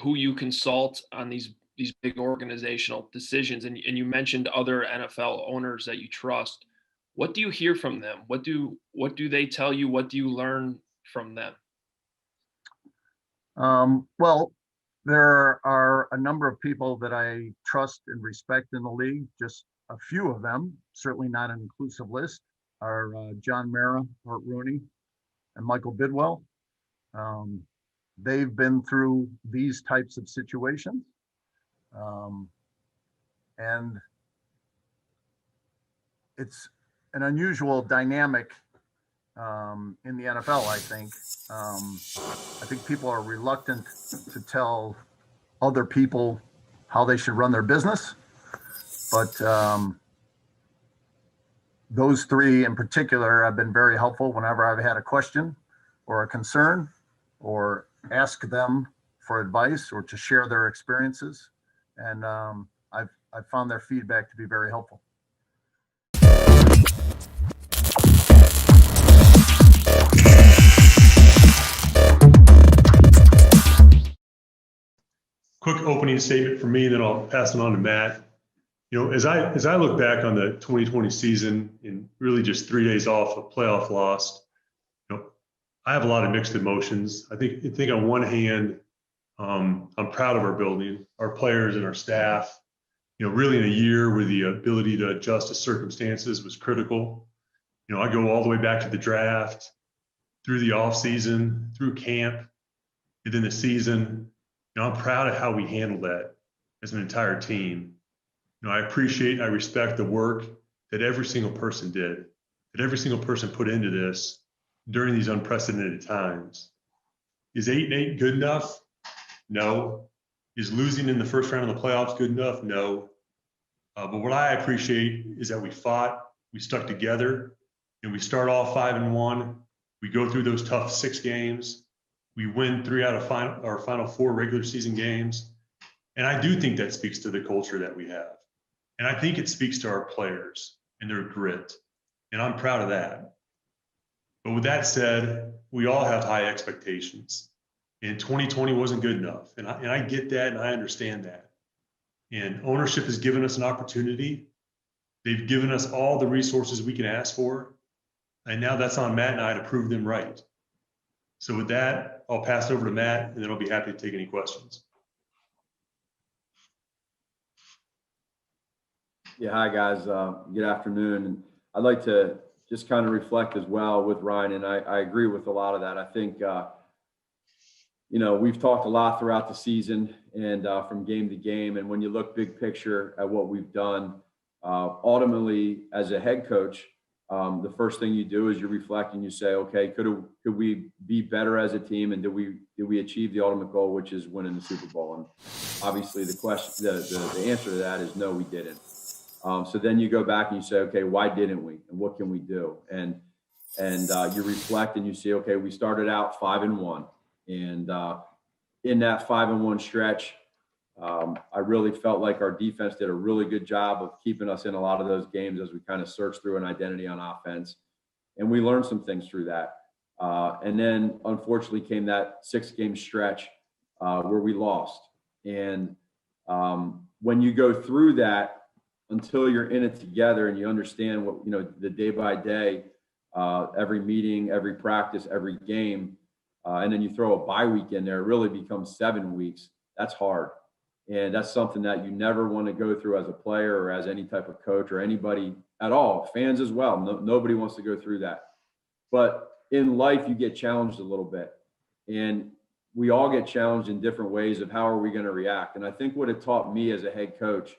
Speaker 8: who you consult on these big organizational decisions. And you mentioned other NFL owners that you trust. What do you hear from them? What do they tell you? What do you learn from them?
Speaker 1: Well, there are a number of people that I trust and respect in the league. Just a few of them, certainly not an inclusive list, are John Mara, Art Rooney, and Michael Bidwell. They've been through these types of situations. And it's an unusual dynamic in the NFL, I think. I think people are reluctant to tell other people how they should run their business. But those three in particular have been very helpful whenever I've had a question or a concern, or ask them for advice or to share their experiences. And I've found their feedback to be very helpful.
Speaker 22: Quick opening statement for me, then I'll pass it on to Matt. You know, as I look back on the 2020 season and really just 3 days off a playoff loss, you know, I have a lot of mixed emotions. I think on one hand, I'm proud of our building, our players and our staff. You know, really in a year where the ability to adjust to circumstances was critical. You know, I go all the way back to the draft, through the off season, through camp, and then the season. You know, I'm proud of how we handled that as an entire team. You know, I appreciate, I respect the work that every single person did, that every single person put into this during these unprecedented times. Is 8-8 good enough? No. Is losing in the first round of the playoffs good enough? No. But what I appreciate is that we fought, we stuck together, and we start off 5-1. We go through those tough 6 games. We win 3 out of our final 4 regular season games. And I do think that speaks to the culture that we have. And I think it speaks to our players and their grit. And I'm proud of that. But with that said, we all have high expectations. And 2020 wasn't good enough. And I get that and I understand that. And ownership has given us an opportunity. They've given us all the resources we can ask for. And now that's on Matt and I to prove them right. So with that, I'll pass it over to Matt, and then I'll be happy to take any questions.
Speaker 23: Yeah, hi guys. Good afternoon. And I'd like to just kind of reflect as well with Ryan, and I agree with a lot of that. I think, you know, we've talked a lot throughout the season and from game to game. And when you look big picture at what we've done, ultimately as a head coach, the first thing you do is you reflect and you say, okay, could we be better as a team, and did we achieve the ultimate goal, which is winning the Super Bowl? And obviously the question, the answer to that is no, we didn't. So then you go back and you say, okay, why didn't we, and what can we do? And you reflect and you see, okay, we started out 5-1, and in that 5-1 stretch, I really felt like our defense did a really good job of keeping us in a lot of those games as we kind of searched through an identity on offense. And we learned some things through that. And then unfortunately came that 6-game stretch where we lost. And when you go through that, until you're in it together and you understand what, you know, the day by day, every meeting, every practice, every game, and then you throw a bye week in there, it really becomes 7 weeks. That's hard. And that's something that you never want to go through as a player or as any type of coach or anybody at all, fans as well. Nobody wants to go through that. But in life, you get challenged a little bit. And we all get challenged in different ways of how are we going to react. And I think what it taught me as a head coach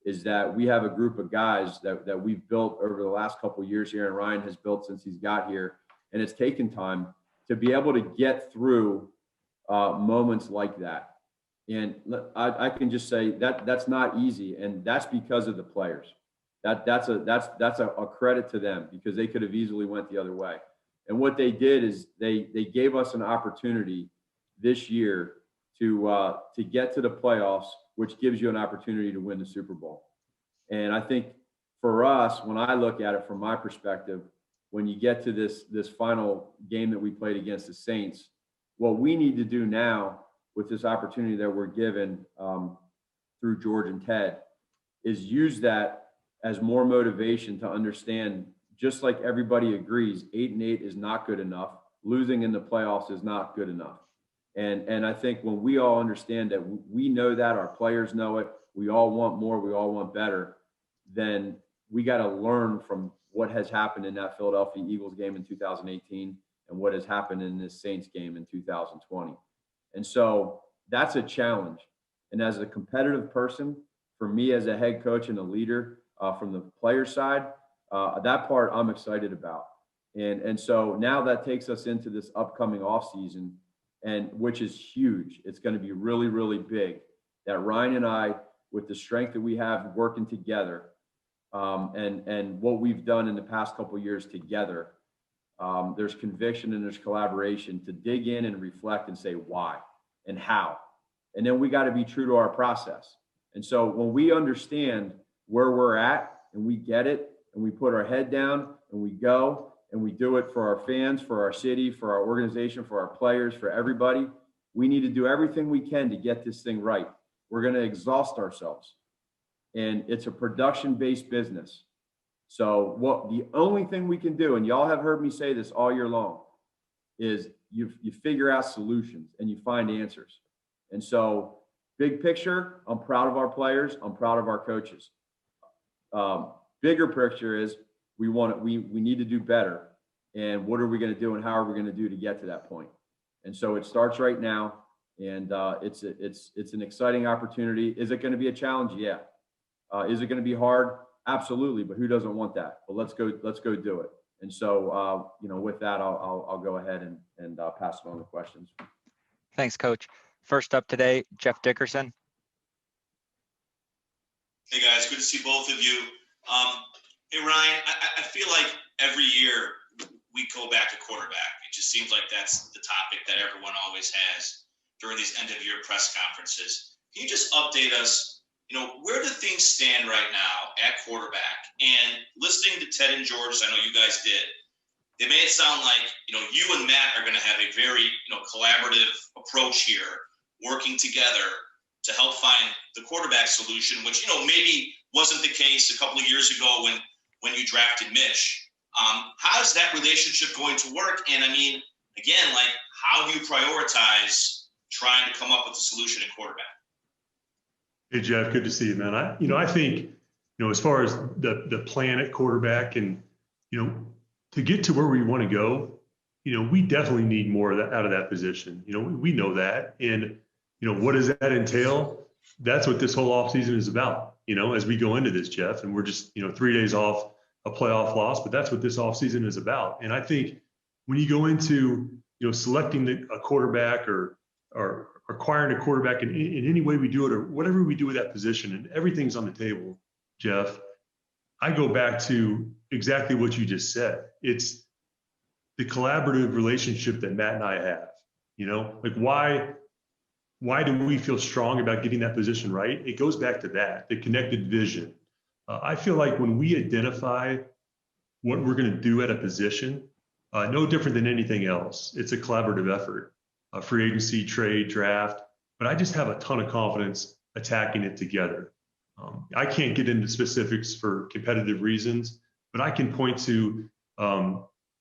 Speaker 23: is that we have a group of guys that we've built over the last couple of years here, and Ryan has built since he's got here. And it's taken time to be able to get through moments like that. And I can just say that that's not easy, and that's because of the players. That's a credit to them, because they could have easily went the other way. And what they did is they gave us an opportunity this year to get to the playoffs, which gives you an opportunity to win the Super Bowl. And I think for us, when I look at it from my perspective, when you get to this final game that we played against the Saints, what we need to do now with this opportunity that we're given through George and Ted is use that as more motivation to understand, just like everybody agrees, 8-8 is not good enough. Losing in the playoffs is not good enough. And I think when we all understand that, we know that, our players know it, we all want more, we all want better, then we got to learn from what has happened in that Philadelphia Eagles game in 2018 and what has happened in this Saints game in 2020. And so that's a challenge. And as a competitive person, for me as a head coach and a leader from the player side, that part I'm excited about. And so now that takes us into this upcoming offseason, and which is huge. It's going to be really, really big, that Ryan and I, with the strength that we have working together, and what we've done in the past couple of years together, there's conviction and there's collaboration to dig in and reflect and say why and how. And then we got to be true to our process. And so when we understand where we're at and we get it and we put our head down and we go and we do it for our fans, for our city, for our organization, for our players, for everybody, we need to do everything we can to get this thing right. We're going to exhaust ourselves. And it's a production-based business. So what the only thing we can do, and y'all have heard me say this all year long, is you figure out solutions and you find answers. And so big picture, I'm proud of our players. I'm proud of our coaches. Bigger picture is we need to do better. And what are we going to do and how are we going to do to get to that point? And so it starts right now. And it's an exciting opportunity. Is it going to be a challenge? Yeah. Is it going to be hard? Absolutely. But who doesn't want that? But let's go do it. And so, with that, I'll go ahead and pass it on to questions.
Speaker 3: Thanks, Coach. First up today, Jeff Dickerson.
Speaker 19: Hey guys, good to see both of you. Hey Ryan, I feel like every year we go back to quarterback. It just seems like that's the topic that everyone always has during these end of year press conferences. Can you just update us? Where do things stand right now at quarterback? And listening to Ted and George, as I know you guys did, they made it sound like, you and Matt are going to have a very, collaborative approach here, working together to help find the quarterback solution, which, maybe wasn't the case a couple of years ago when you drafted Mitch. How is that relationship going to work? And I mean, again, how do you prioritize trying to come up with a solution at quarterback?
Speaker 22: Hey, Jeff, good to see you, man. I think, as far as the plan at quarterback and, to get to where we want to go, we definitely need more of that out of that position. We know that. And, what does that entail? That's what this whole offseason is about, as we go into this, Jeff, and we're just, 3 days off a playoff loss, but that's what this offseason is about. And I think when you go into, selecting a quarterback or acquiring a quarterback in any way we do it, or whatever we do with that position, and everything's on the table, Jeff, I go back to exactly what you just said. It's the collaborative relationship that Matt and I have, why do we feel strong about getting that position right? It goes back to that, the connected vision. I feel like when we identify what we're going to do at a position, no different than anything else, it's a collaborative effort. Free agency, trade, draft, but I just have a ton of confidence attacking it together. I can't get into specifics for competitive reasons, but I can point to,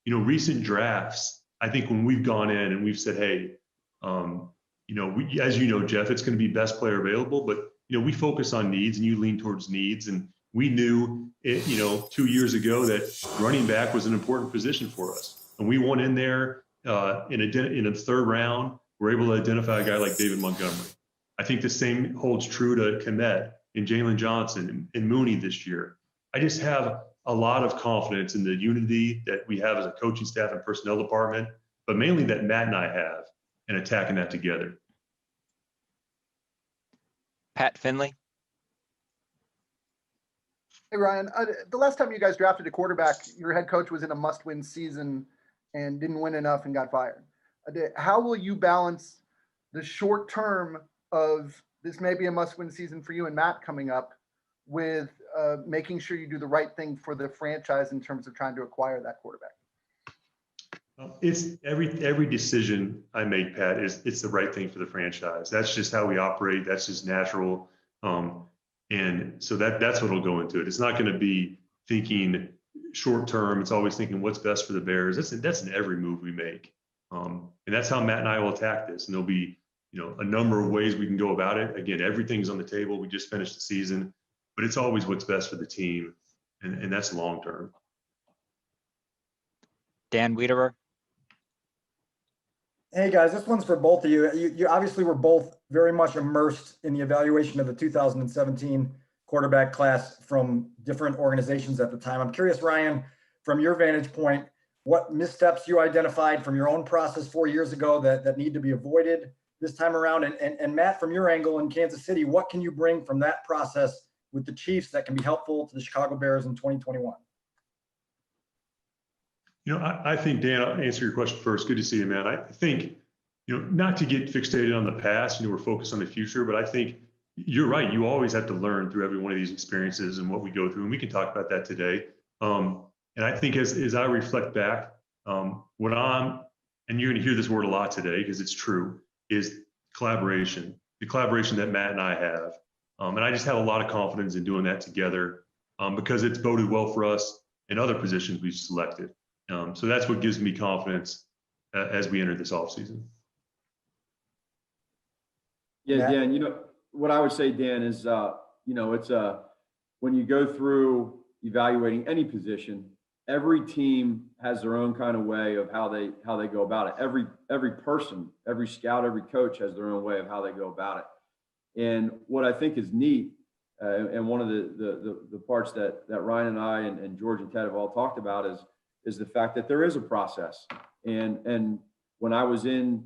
Speaker 22: recent drafts. I think when we've gone in and we've said, hey, as you know, Jeff, it's going to be best player available, but we focus on needs, and you lean towards needs. And we knew, 2 years ago that running back was an important position for us, and we went in there in a third round. We're able to identify a guy like David Montgomery. I think the same holds true to Komet and Jalen Johnson and Mooney this year. I just have a lot of confidence in the unity that we have as a coaching staff and personnel department, but mainly that Matt and I have, and attacking that together.
Speaker 3: Pat Finley.
Speaker 4: Hey, Ryan, the last time you guys drafted a quarterback, your head coach was in a must-win season and didn't win enough and got fired. How will you balance the short term of this may be a must-win season for you and Matt coming up with making sure you do the right thing for the franchise in terms of trying to acquire that quarterback?
Speaker 22: It's every decision I make, Pat, it's the right thing for the franchise. That's just how we operate. That's just natural. And so that's what'll go into it. It's not going to be thinking short term. It's always thinking what's best for the Bears. That's in every move we make. And that's how Matt and I will attack this. And there'll be, a number of ways we can go about it. Again, everything's on the table. We just finished the season, but it's always what's best for the team. And that's long term.
Speaker 3: Dan Wiederer.
Speaker 6: Hey guys, this one's for both of you. You obviously were both very much immersed in the evaluation of the 2017 quarterback class from different organizations at the time. I'm curious, Ryan, from your vantage point, what missteps you identified from your own process 4 years ago that need to be avoided this time around? And Matt, from your angle in Kansas City, what can you bring from that process with the Chiefs that can be helpful to the Chicago Bears in 2021?
Speaker 22: I think, Dan, I'll answer your question first. Good to see you, man. I think, not to get fixated on the past, we're focused on the future, but I think you're right. You always have to learn through every one of these experiences and what we go through, and we can talk about that today. And I think as I reflect back, and you're going to hear this word a lot today because it's true, is collaboration, the collaboration that Matt and I have. And I just have a lot of confidence in doing that together because it's boded well for us in other positions we've selected. So that's what gives me confidence as we enter this offseason.
Speaker 23: Yeah, Dan, what I would say, Dan, is, it's when you go through evaluating any position, every team has their own kind of way of how they go about it. Every person, every scout, every coach has their own way of how they go about it. And what I think is neat, and one of the parts that Ryan and I and George and Ted have all talked about is the fact that there is a process. And when I was in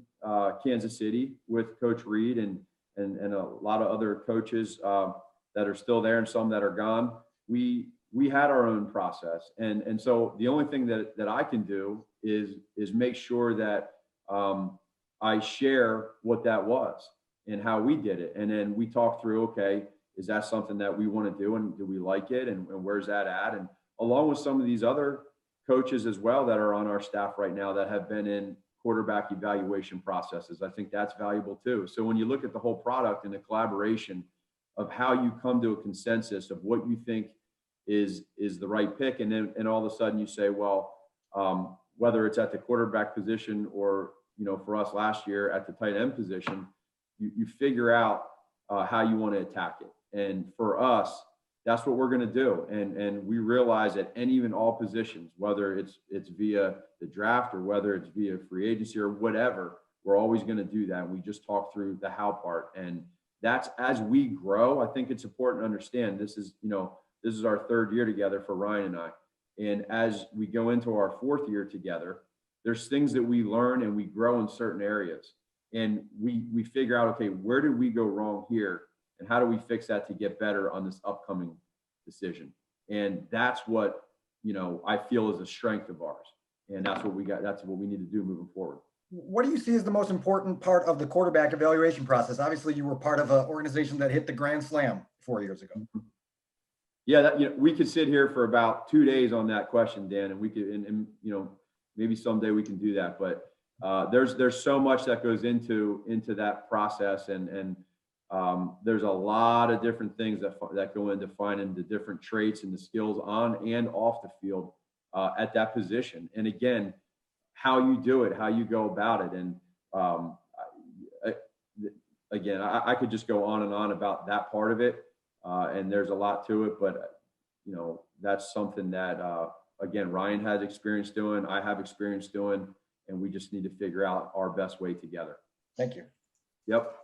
Speaker 23: Kansas City with Coach Reed and a lot of other coaches that are still there and some that are gone, we had our own process. And so the only thing that I can do is make sure that I share what that was and how we did it. And then we talk through, okay, is that something that we want to do? And do we like it? And where's that at? And along with some of these other coaches as well that are on our staff right now that have been in quarterback evaluation processes, I think that's valuable too. So when you look at the whole product and the collaboration of how you come to a consensus of what you think is the right pick, and all of a sudden you say, well, whether it's at the quarterback position or for us last year at the tight end position, you figure out how you want to attack it. And for us, that's what we're going to do. And we realize that even all positions, whether it's via the draft or whether it's via free agency or whatever, we're always going to do that. And we just talk through the how part. And that's as we grow. I think it's important to understand this is our third year together for Ryan and I. And as we go into our fourth year together, there's things that we learn and we grow in certain areas. And we figure out, okay, where did we go wrong here? And how do we fix that to get better on this upcoming decision? And that's what, I feel is a strength of ours. And that's what we got. That's what we need to do moving forward.
Speaker 6: What do you see as the most important part of the quarterback evaluation process? Obviously, you were part of an organization that hit the grand slam 4 years ago.
Speaker 23: Yeah, we could sit here for about 2 days on that question, Dan, and we could, and maybe someday we can do that. But there's so much that goes into that process, and There's a lot of different things that go into finding the different traits and the skills on and off the field at that position. And again, how you do it, how you go about it. And again, I could just go on and on about that part of it. And there's a lot to it, but you know, that's something that, again, Ryan has experience doing, I have experience doing, and we just need to figure out our best way together.
Speaker 6: Thank you.
Speaker 23: Yep.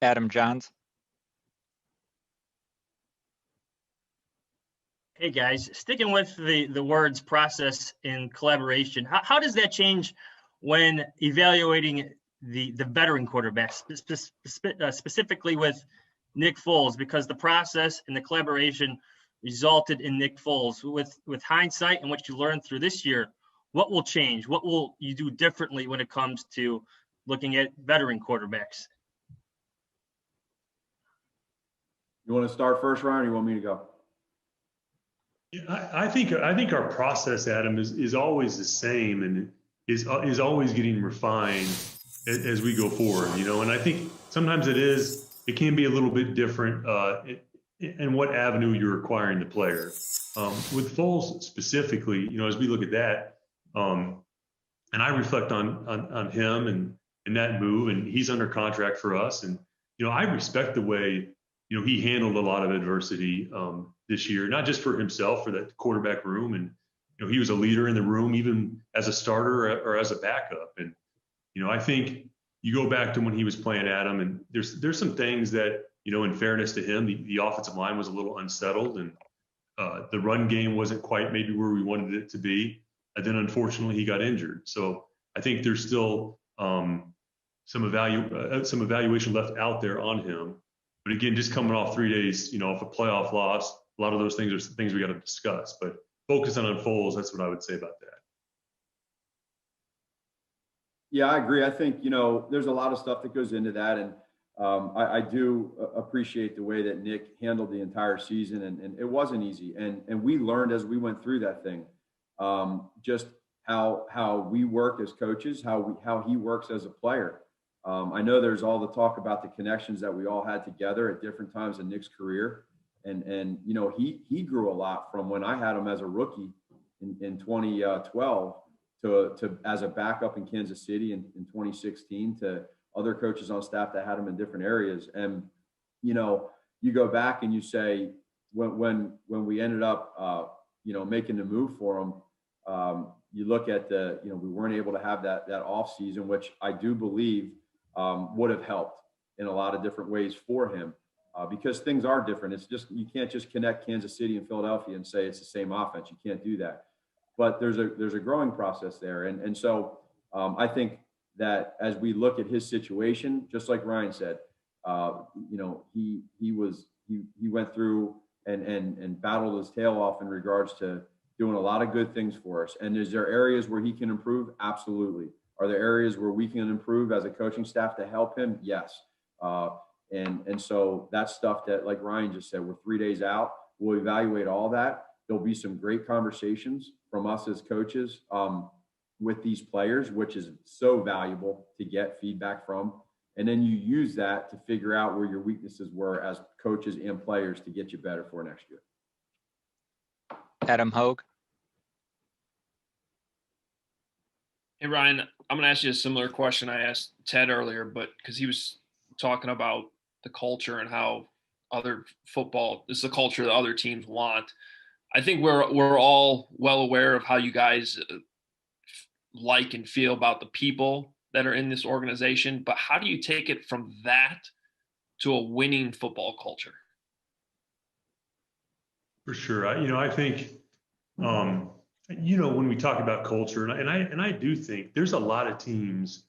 Speaker 3: Adam Johns.
Speaker 7: Hey guys, sticking with the words process and collaboration, how does that change when evaluating the veteran quarterbacks, specifically with Nick Foles, because the process and the collaboration resulted in Nick Foles. With hindsight and what you learned through this year, what will change? What will you do differently when it comes to looking at veteran quarterbacks?
Speaker 23: You want to start first, Ryan, or you want me to go?
Speaker 22: Yeah, I think our process, Adam, is always the same and is always getting refined as we go forward, you know. And I think sometimes it can be a little bit different in what avenue you're acquiring the player. With Foles specifically, you know, as we look at that, and I reflect on him and that move, and he's under contract for us, and you know, I respect the way, you know, he handled a lot of adversity this year, not just for himself, for that quarterback room. And, you know, he was a leader in the room, even as a starter or as a backup. And, you know, I think you go back to when he was playing Adam, and there's some things that, you know, in fairness to him, the offensive line was a little unsettled, and the run game wasn't quite maybe where we wanted it to be. And then unfortunately he got injured. So I think there's still some evaluation left out there on him. But again, just coming off 3 days, you know, off a playoff loss, a lot of those things are things we got to discuss. But focusing on Foles, that's what I would say about that.
Speaker 23: Yeah, I agree. I think, you know, there's a lot of stuff that goes into that. And I do appreciate the way that Nick handled the entire season. And it wasn't easy. And we learned as we went through that thing, just how we work as coaches, how he works as a player. I know there's all the talk about the connections that we all had together at different times in Nick's career. And you know, he grew a lot from when I had him as a rookie in 2012 to as a backup in Kansas City in 2016 to other coaches on staff that had him in different areas. And, you know, you go back and you say, when we ended up, you know, making the move for him, you look at you know, we weren't able to have that off season, which I do believe would have helped in a lot of different ways for him, because things are different. It's just, you can't just connect Kansas City and Philadelphia and say it's the same offense. You can't do that. But there's a growing process there. And so I think that as we look at his situation, just like Ryan said, you know, he went through and battled his tail off in regards to doing a lot of good things for us. And is there areas where he can improve? Absolutely. Are there areas where we can improve as a coaching staff to help him? Yes. And so that's stuff that, like Ryan just said, we're 3 days out. We'll evaluate all that. There'll be some great conversations from us as coaches with these players, which is so valuable to get feedback from. And then you use that to figure out where your weaknesses were as coaches and players to get you better for next year.
Speaker 3: Adam Hogue.
Speaker 8: Hey, Ryan, I'm going to ask you a similar question I asked Ted earlier, but because he was talking about the culture and how other football is the culture that other teams want. I think we're all well aware of how you guys like and feel about the people that are in this organization, but how do you take it from that to a winning football culture?
Speaker 22: For sure. I think, when we talk about culture, and I do think there's a lot of teams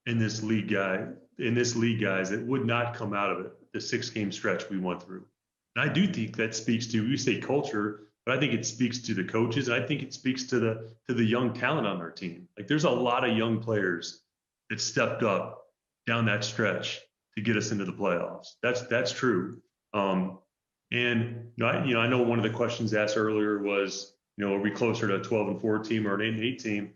Speaker 22: in this league, guys, that would not come out of it, the 6-game stretch we went through. And I do think that speaks to, you say culture, but I think it speaks to the coaches. And I think it speaks to the young talent on our team. Like, there's a lot of young players that stepped up down that stretch to get us into the playoffs. That's true. And I know one of the questions asked earlier was, are we closer to a 12-4 team or an 8-8 team?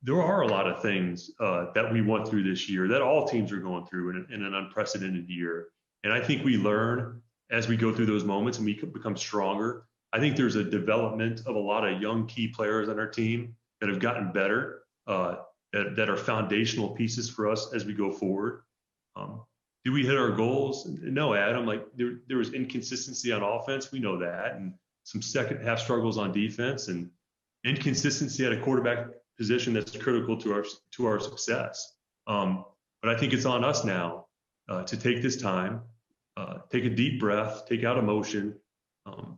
Speaker 22: there are a lot of things that we went through this year that all teams are going through in an unprecedented year. And I think we learn as we go through those moments and we become stronger. I think there's a development of a lot of young key players on our team that have gotten better, that are foundational pieces for us as we go forward. Do we hit our goals? No, Adam. Like there was inconsistency on offense. We know that, and some second half struggles on defense, and inconsistency at a quarterback position that's critical to our success. But I think it's on us now to take this time, take a deep breath, take out emotion,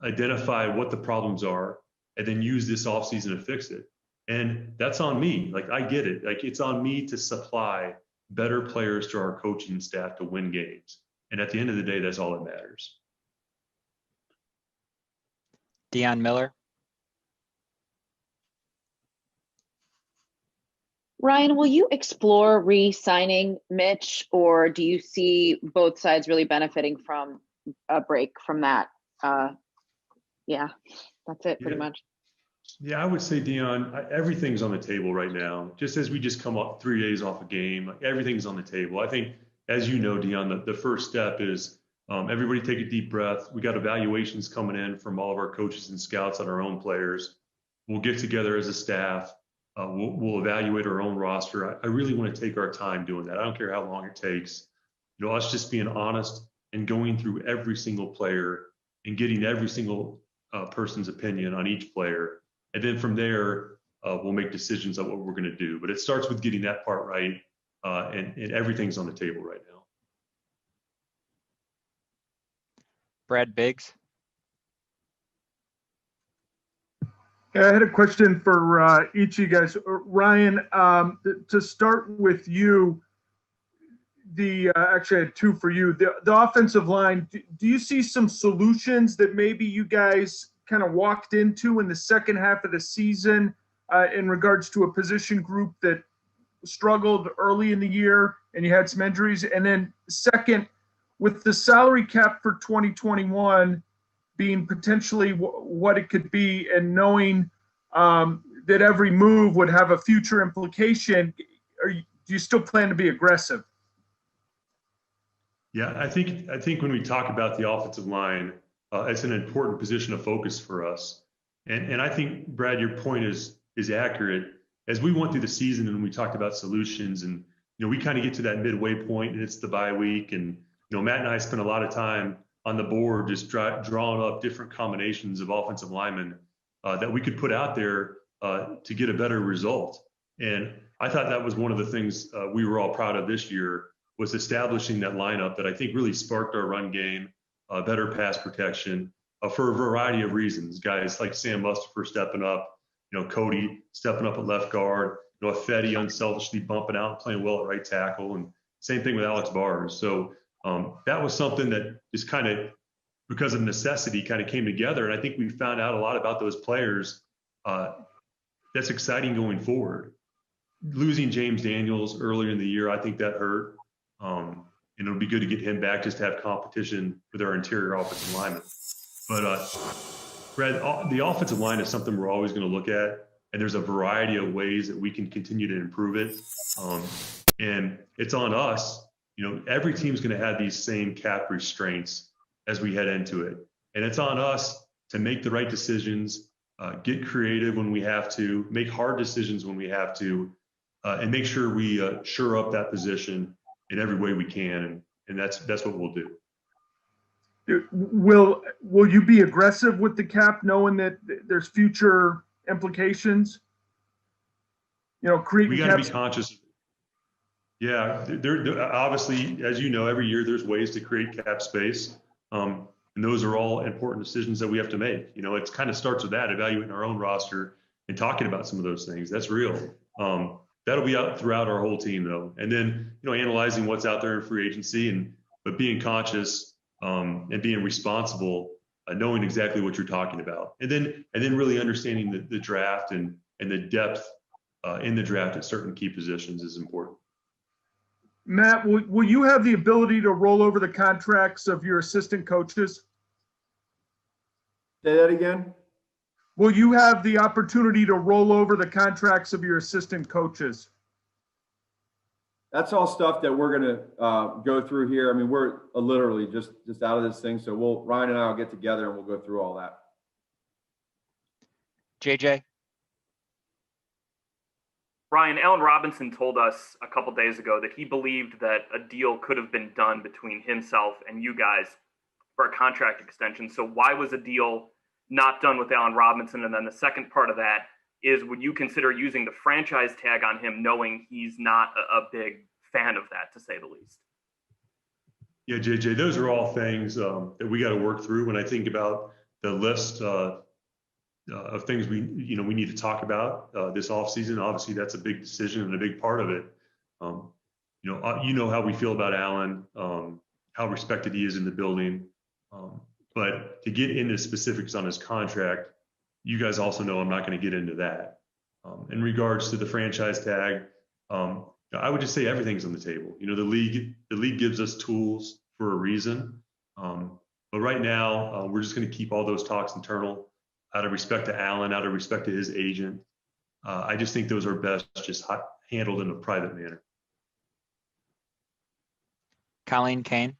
Speaker 22: identify what the problems are, and then use this offseason to fix it. And that's on me. Like, I get it. Like, it's on me to supply better players to our coaching staff to win games. And at the end of the day, that's all that matters.
Speaker 3: Deion Miller.
Speaker 14: Ryan, will you explore re-signing Mitch, or do you see both sides really benefiting from a break from that? Yeah, that's it pretty much.
Speaker 22: Yeah, I would say, Deion, everything's on the table right now. Just as we just come up 3 days off a game, like, everything's on the table. I think, as you know, Deion, the first step is everybody take a deep breath. We got evaluations coming in from all of our coaches and scouts on our own players. We'll get together as a staff. We'll evaluate our own roster. I really want to take our time doing that. I don't care how long it takes. You know, us just being honest and going through every single player and getting every single person's opinion on each player. And then from there, we'll make decisions on what we're going to do. But it starts with getting that part right, and everything's on the table right now.
Speaker 3: Brad Biggs.
Speaker 9: I had a question for each of you guys. Ryan, to start with you, actually I had two for you. The offensive line, do you see some solutions that maybe you guys kind of walked into in the second half of the season in regards to a position group that struggled early in the year and you had some injuries? And then second, with the salary cap for 2021 being potentially what it could be, and knowing that every move would have a future implication, do you still plan to be aggressive?
Speaker 22: Yeah, I think when we talk about the offensive line, it's an important position of focus for us. And I think, Brad, your point is accurate. As we went through the season and we talked about solutions, and we kind of get to that midway point and it's the bye week, and Matt and I spent a lot of time on the board just drawing up different combinations of offensive linemen that we could put out there to get a better result. And I thought that was one of the things we were all proud of this year, was establishing that lineup that I think really sparked our run game, better pass protection for a variety of reasons. Guys like Sam Mustipher stepping up, Cody stepping up at left guard, Fetty unselfishly bumping out and playing well at right tackle, and same thing with Alex Bars. So that was something that just kind of, because of necessity, kind of came together. And I think we found out a lot about those players. That's exciting going forward. Losing James Daniels earlier in the year, I think that hurt. And it'll be good to get him back just to have competition with our interior offensive linemen. But Brad, the offensive line is something we're always going to look at. And there's a variety of ways that we can continue to improve it. And it's on us. Every team's going to have these same cap restraints as we head into it. And it's on us to make the right decisions, get creative when we have to, make hard decisions when we have to, and make sure we shore up that position in every way we can. And that's what we'll do.
Speaker 9: Will you be aggressive with the cap, knowing that there's future implications?
Speaker 22: We got to be conscious. Yeah, there obviously, as you know, every year there's ways to create cap space. And those are all important decisions that we have to make. It kind of starts with that, evaluating our own roster and talking about some of those things. That's real. That'll be out throughout our whole team, though. And then, analyzing what's out there in free agency, but being conscious and being responsible, knowing exactly what you're talking about. And then really understanding the draft and the depth in the draft at certain key positions is important.
Speaker 9: Matt, will you have the ability to roll over the contracts of your assistant coaches?
Speaker 23: Say that again.
Speaker 9: will you have the opportunity to roll over the contracts of your assistant coaches?
Speaker 23: That's all stuff that we're going to go through here. I mean, we're literally just out of this thing. So Ryan and I will get together and we'll go through all that.
Speaker 3: JJ?
Speaker 5: Ryan, Allen Robinson told us a couple days ago that he believed that a deal could have been done between himself and you guys for a contract extension. So why was a deal not done with Allen Robinson? And then the second part of that is, would you consider using the franchise tag on him, knowing he's not a big fan of that, to say the least?
Speaker 22: Yeah, JJ, those are all things that we got to work through. When I think about the list of things we need to talk about this offseason, obviously that's a big decision and a big part of it. You know how we feel about Allen, how respected he is in the building. But to get into specifics on his contract, you guys also know I'm not going to get into that. In regards to the franchise tag, I would just say everything's on the table. You know, the league gives us tools for a reason. But right now, we're just going to keep all those talks internal, out of respect to Allen, out of respect to his agent. I just think those are best just handled in a private manner.
Speaker 3: Colleen Kane?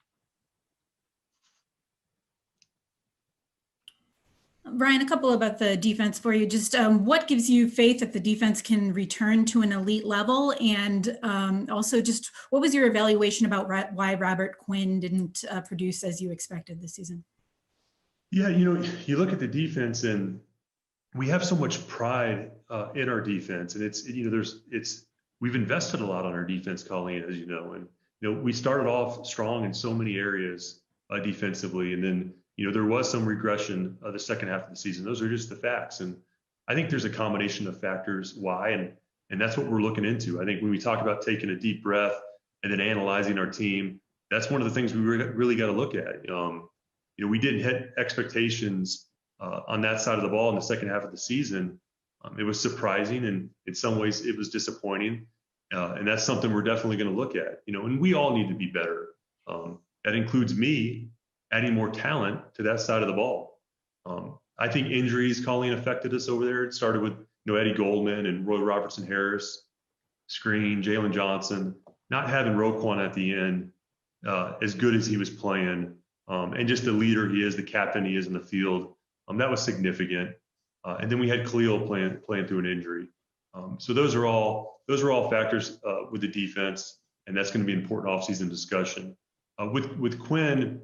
Speaker 10: Brian, a couple about the defense for you. Just what gives you faith that the defense can return to an elite level? And also just what was your evaluation about why Robert Quinn didn't produce as you expected this season?
Speaker 22: Yeah, you look at the defense and we have so much pride in our defense. And we've invested a lot on our defense, Colleen, as you know. And, we started off strong in so many areas defensively. And then, there was some regression the second half of the season. Those are just the facts. And I think there's a combination of factors why, and that's what we're looking into. I think when we talk about taking a deep breath and then analyzing our team, that's one of the things we really got to look at. We didn't hit expectations on that side of the ball in the second half of the season. It was surprising, and in some ways it was disappointing. And that's something we're definitely going to look at, and we all need to be better. That includes me adding more talent to that side of the ball. I think injuries, Colleen, affected us over there. It started with Eddie Goldman and Roy Robertson Harris, Screen, Jalen Johnson, not having Roquan at the end as good as he was playing, and just the leader he is, the captain he is in the field. That was significant. And then we had Khalil playing through an injury. So those are all factors with the defense, and that's going to be an important offseason discussion. With Quinn,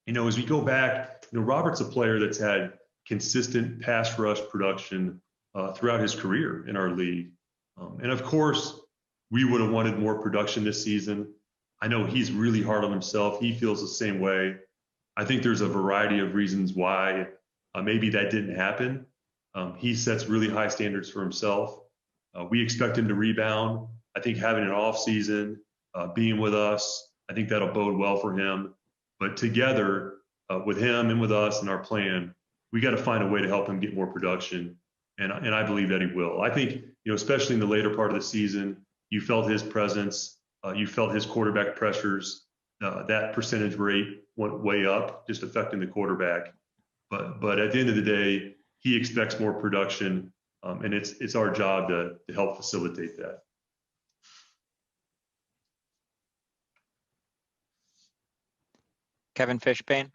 Speaker 22: as we go back, Robert's a player that's had consistent pass rush production throughout his career in our league. And of course, we would have wanted more production this season. I know he's really hard on himself. He feels the same way. I think there's a variety of reasons why maybe that didn't happen. He sets really high standards for himself. We expect him to rebound. I think having an off season, being with us, I think that'll bode well for him. But together with him and with us and our plan, we got to find a way to help him get more production. And I believe that he will. I think, especially in the later part of the season, you felt his presence, you felt his quarterback pressures. That percentage rate went way up, just affecting the quarterback. But at the end of the day, he expects more production, and it's our job to help facilitate that.
Speaker 3: Kevin Fishbane.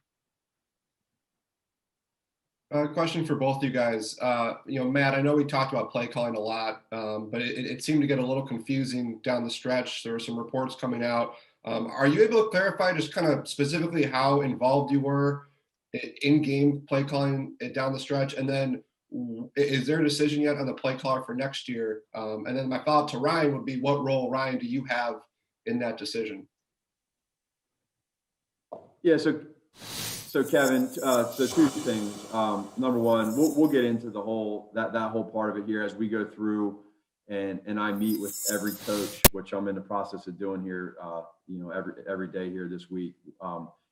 Speaker 11: Question for both of you guys. Matt, I know we talked about play calling a lot, but it seemed to get a little confusing down the stretch. There were some reports coming out. Are you able to clarify just kind of specifically how involved you were in game play calling down the stretch? And then is there a decision yet on the play caller for next year? And then my follow-up to Ryan would be, what role, Ryan, do you have in that decision?
Speaker 23: Yeah, so Kevin, so two things. Number one, we'll get into the whole that whole part of it here as we go through, and I meet with every coach, which I'm in the process of doing here, every day here this week.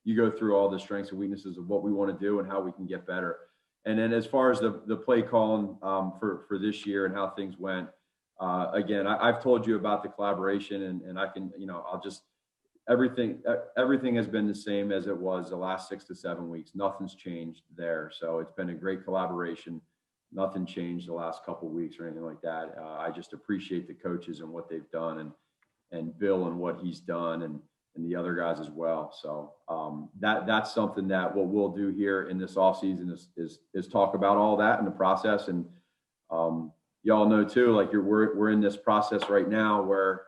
Speaker 23: You go through all the strengths and weaknesses of what we want to do and how we can get better. And then as far as the play calling for this year and how things went, again, I've told you about the collaboration, and I can, I'll just. Everything has been the same as it was the last 6 to 7 weeks. Nothing's changed there. So it's been a great collaboration. nothing changed the last couple of weeks or anything like that. I just appreciate the coaches and what they've done, and Bill and what he's done, and the other guys as well. So that's something that what we'll do here in this off season is talk about all that in the process. And y'all know too, like we're in this process right now where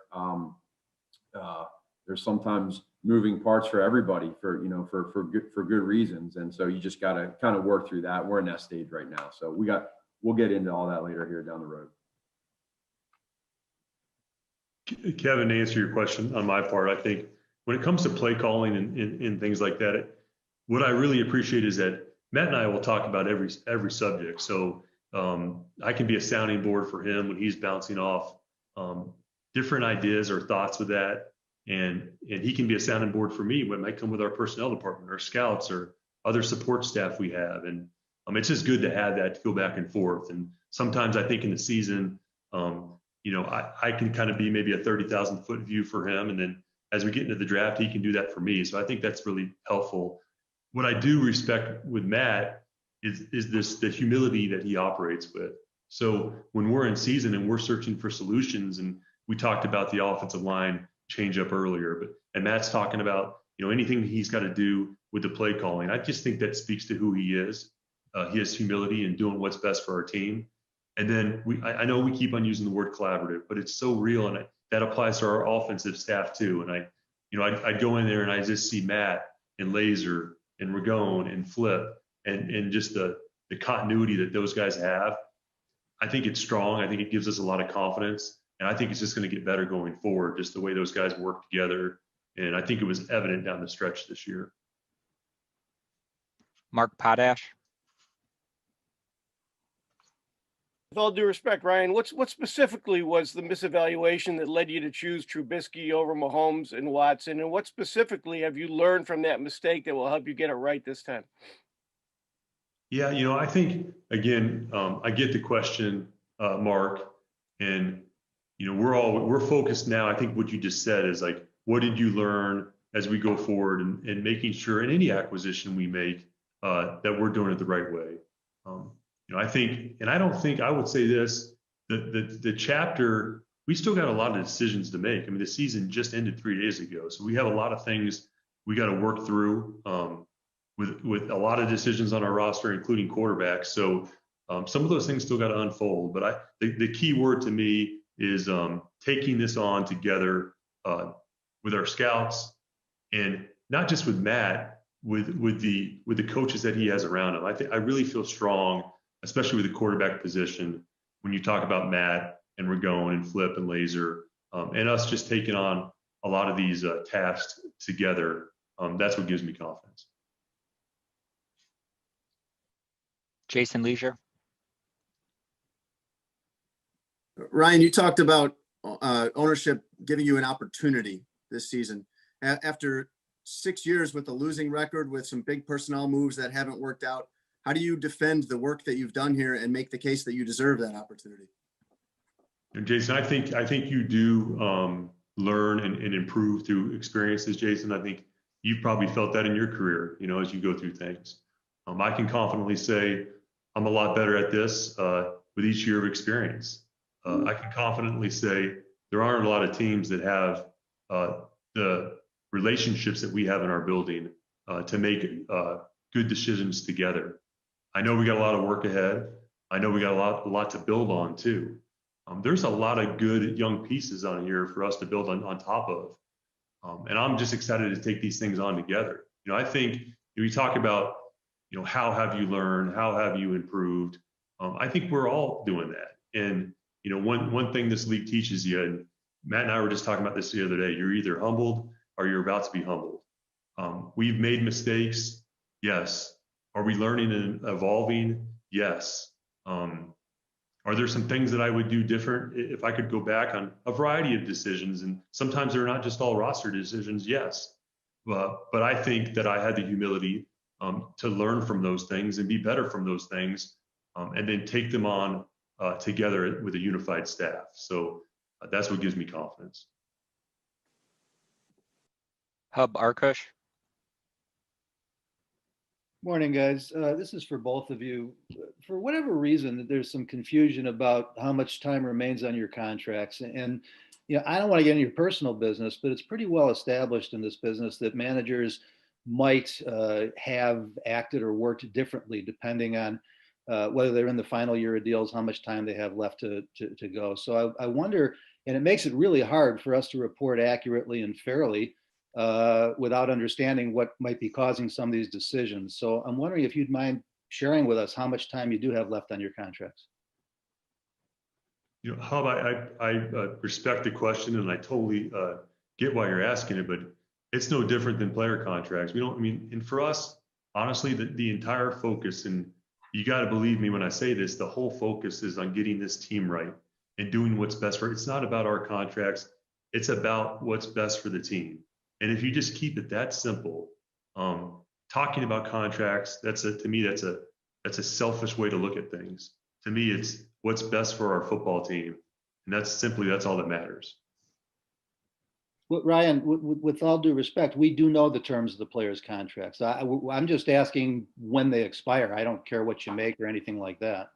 Speaker 23: there's sometimes moving parts for everybody for good reasons. And so you just got to kind of work through that. We're in that stage right now. So we'll get into all that later here down the road.
Speaker 22: Kevin, to answer your question on my part, I think when it comes to play calling and things like that, what I really appreciate is that Matt and I will talk about every subject. So I can be a sounding board for him when he's bouncing off different ideas or thoughts with that. And he can be a sounding board for me when it might come with our personnel department or scouts or other support staff we have. And it's just good to have that to go back and forth. And sometimes I think in the season, I can kind of be maybe a 30,000 foot view for him. And then as we get into the draft, he can do that for me. So I think that's really helpful. What I do respect with Matt is the humility that he operates with. So when we're in season and we're searching for solutions, and we talked about the offensive line change up earlier, and Matt's talking about, anything he's got to do with the play calling. I just think that speaks to who he is. He has humility and doing what's best for our team. And then I know we keep on using the word collaborative, but it's so real, and that applies to our offensive staff too. And I'd go in there and I just see Matt and Laser and Ragone and Flip and just the continuity that those guys have. I think it's strong. I think it gives us a lot of confidence, and I think it's just going to get better going forward, just the way those guys work together. And I think it was evident down the stretch this year.
Speaker 3: Mark Potash.
Speaker 12: With all due respect, Ryan, what specifically was the misevaluation that led you to choose Trubisky over Mahomes and Watson? And what specifically have you learned from that mistake that will help you get it right this time?
Speaker 22: Yeah, I think, again, I get the question, Mark, and, we're focused now. I think what you just said is like, what did you learn as we go forward, and making sure in any acquisition we make that we're doing it the right way. I think, and I don't think I would say this, the chapter, we still got a lot of decisions to make. I mean, the season just ended 3 days ago. So we have a lot of things we got to work through with a lot of decisions on our roster, including quarterbacks. So some of those things still got to unfold. But the key word to me is taking this on together with our scouts, and not just with Matt, with the coaches that he has around him. I really feel strong, especially with the quarterback position, when you talk about Matt and Ragone and Flip and Laser, and us just taking on a lot of these tasks together. That's what gives me confidence.
Speaker 3: Jason Leisure.
Speaker 13: Ryan, you talked about ownership giving you an opportunity this season. After 6 years with a losing record, with some big personnel moves that haven't worked out, how do you defend the work that you've done here and make the case that you deserve that opportunity?
Speaker 22: And Jason, I think you do learn and improve through experiences, Jason. I think you've probably felt that in your career, as you go through things. I can confidently say I'm a lot better at this with each year of experience. I can confidently say there aren't a lot of teams that have the relationships that we have in our building to make good decisions together. I know we got a lot of work ahead. I know we got a lot to build on too. There's a lot of good young pieces on here for us to build on top of. And I'm just excited to take these things on together. I think we talk about, how have you learned? How have you improved? I think we're all doing that. And, one thing this league teaches you, and Matt and I were just talking about this the other day, you're either humbled or you're about to be humbled. We've made mistakes. Yes. Are we learning and evolving? Yes. Are there some things that I would do different if I could go back on a variety of decisions? And sometimes they're not just all roster decisions. Yes. But I think that I had the humility to learn from those things and be better from those things, and then take them on together with a unified staff. So that's what gives me confidence.
Speaker 3: Hub Arkush.
Speaker 15: Morning, guys. This is for both of you. For whatever reason, there's some confusion about how much time remains on your contracts. And, I don't want to get into your personal business, but it's pretty well established in this business that managers might have acted or worked differently depending on whether they're in the final year of deals, how much time they have left to go. So I wonder, and it makes it really hard for us to report accurately and fairly without understanding what might be causing some of these decisions. So I'm wondering if you'd mind sharing with us how much time you do have left on your contracts.
Speaker 22: Hub, I respect the question, and I totally get why you're asking it, but it's no different than player contracts. And for us, honestly, the entire focus, and you got to believe me when I say this, the whole focus is on getting this team right and doing what's best for it. It's not about our contracts. It's about what's best for the team. And if you just keep it that simple, talking about contracts, to me, that's a selfish way to look at things. To me, it's what's best for our football team. And that's all that matters.
Speaker 15: Well, Ryan, with all due respect, we do know the terms of the players' contracts. I'm just asking when they expire. I don't care what you make or anything like that.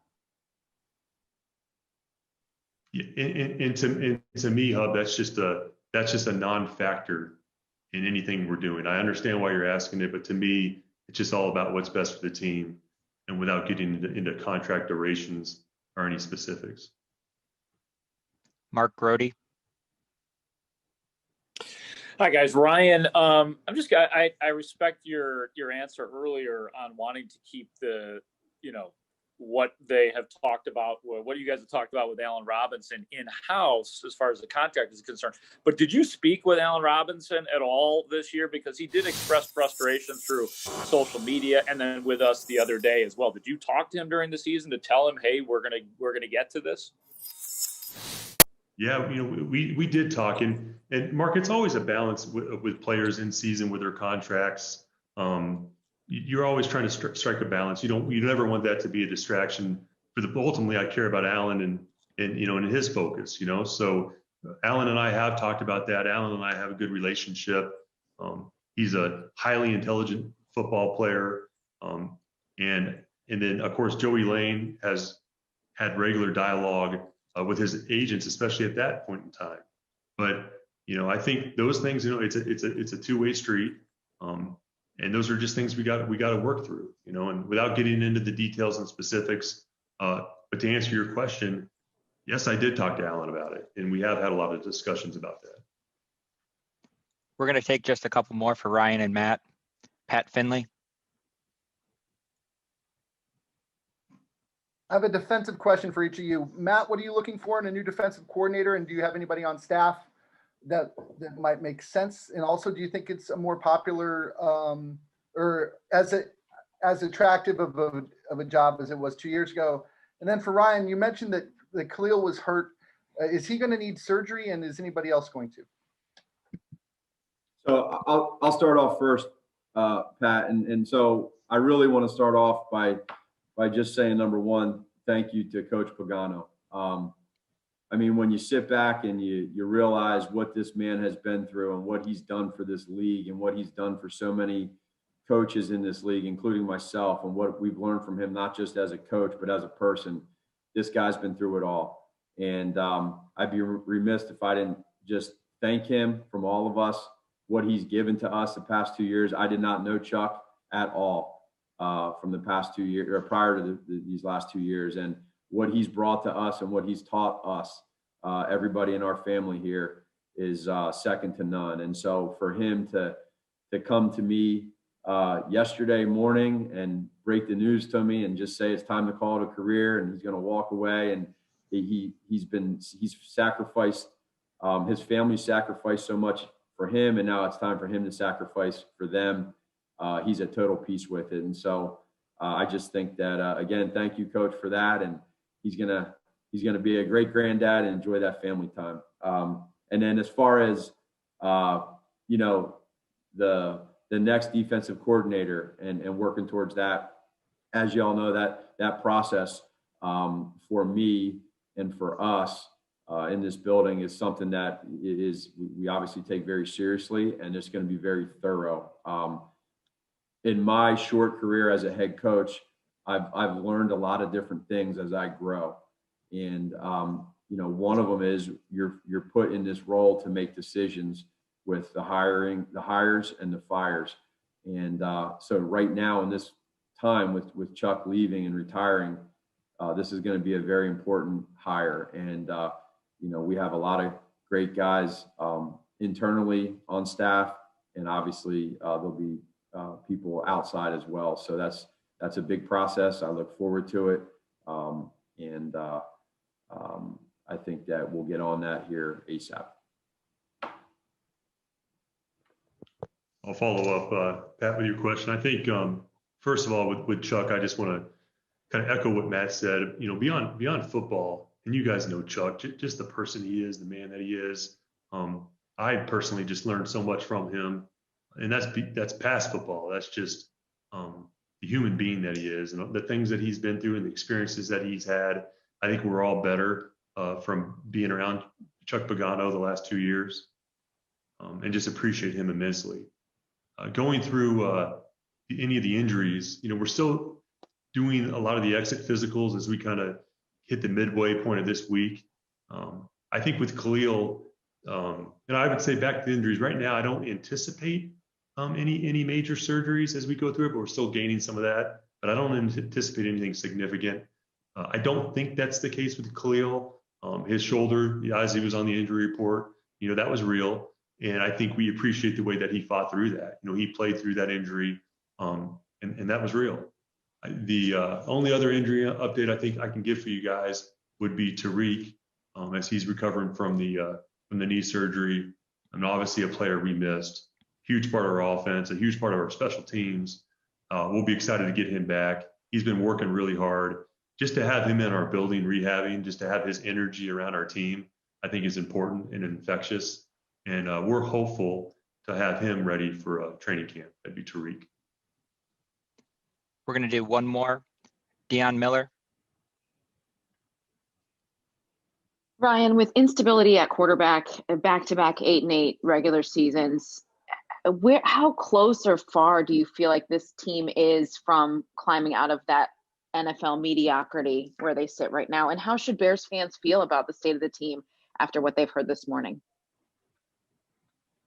Speaker 22: Yeah, and to me, Hub, that's just a non-factor in anything we're doing. I understand why you're asking it, but to me, it's just all about what's best for the team, and without getting into contract durations or any specifics.
Speaker 3: Mark Grody.
Speaker 21: Hi guys, Ryan. I respect your answer earlier on wanting to keep the, what they have talked about, what you guys have talked about with Allen Robinson in-house as far as the contract is concerned. But did you speak with Allen Robinson at all this year? Because he did express frustration through social media and then with us the other day as well. Did you talk to him during the season to tell him, hey, we're gonna get to this?
Speaker 22: Yeah, we did talk, and Mark, it's always a balance with players in season with their contracts. You're always trying to strike a balance. You never want that to be a distraction. Ultimately, I care about Allen and his focus. So Allen and I have talked about that. Allen and I have a good relationship. He's a highly intelligent football player, and then of course Joey Lane has had regular dialogue with his agents, especially at that point in time. But I think those things, it's a two-way street, and those are just things we got to work through, and without getting into the details and specifics. But to answer your question, yes, I did talk to Allen about it, and we have had a lot of discussions about that.
Speaker 3: We're going to take just a couple more for Ryan and Matt. Pat Finley.
Speaker 4: I have a defensive question for each of you. Matt, what are you looking for in a new defensive coordinator? And do you have anybody on staff that might make sense? And also, do you think it's a more popular or as attractive of a job as it was 2 years ago? And then for Ryan, you mentioned that Khalil was hurt. Is he going to need surgery, and is anybody else going to?
Speaker 23: So I'll start off first, Pat. And so I really want to start off by just saying, number one, thank you to Coach Pagano. When you sit back and you realize what this man has been through and what he's done for this league and what he's done for so many coaches in this league, including myself, and what we've learned from him, not just as a coach, but as a person, this guy's been through it all. And I'd be remiss if I didn't just thank him from all of us, what he's given to us the past 2 years. I did not know Chuck at all. From the past 2 years, or prior to these last 2 years, and what he's brought to us and what he's taught us, everybody in our family here, is second to none. And so for him to come to me yesterday morning and break the news to me and just say it's time to call it a career and he's going to walk away, and he's sacrificed, his family sacrificed so much for him, and now it's time for him to sacrifice for them. He's at total peace with it. And so I just think that, again, thank you, Coach, for that. And he's going to be a great granddad and enjoy that family time. And then as far as, the next defensive coordinator and working towards that, as you all know, that process for me and for us in this building is something that we obviously take very seriously, and it's going to be very thorough. in my short career as a head coach, I've learned a lot of different things as I grow. And, one of them is you're put in this role to make decisions with the hires and the fires. And so right now in this time with Chuck leaving and retiring, this is going to be a very important hire. And, we have a lot of great guys internally on staff, and obviously there'll be people outside as well. So that's a big process. I look forward to it. I think that we'll get on that here ASAP.
Speaker 22: I'll follow up, Pat, with your question. I think, first of all, with Chuck, I just want to kind of echo what Matt said. Beyond football, and you guys know Chuck, just the person he is, the man that he is. I personally just learned so much from him, and that's past football. That's just the human being that he is, and the things that he's been through and the experiences that he's had. I think we're all better from being around Chuck Pagano the last 2 years, and just appreciate him immensely. Going through any of the injuries, we're still doing a lot of the exit physicals as we kind of hit the midway point of this week. I think with Khalil, I would say back to the injuries right now, I don't anticipate any major surgeries as we go through it, but we're still gaining some of that. But I don't anticipate anything significant. I don't think that's the case with Khalil. His shoulder, as he was on the injury report, that was real. And I think we appreciate the way that he fought through that. He played through that injury, and that was real. The only other injury update I think I can give for you guys would be Tariq, as he's recovering from the knee surgery, and obviously a player we missed. Huge part of our offense, a huge part of our special teams. We'll be excited to get him back. He's been working really hard. Just to have him in our building rehabbing, just to have his energy around our team, I think is important and infectious. And we're hopeful to have him ready for a training camp. That'd be Tariq.
Speaker 3: We're going to do one more. Deion Miller.
Speaker 14: Ryan, with instability at quarterback, back-to-back 8-8 regular seasons, how close or far do you feel like this team is from climbing out of that NFL mediocrity where they sit right now? And how should Bears fans feel about the state of the team after what they've heard this morning?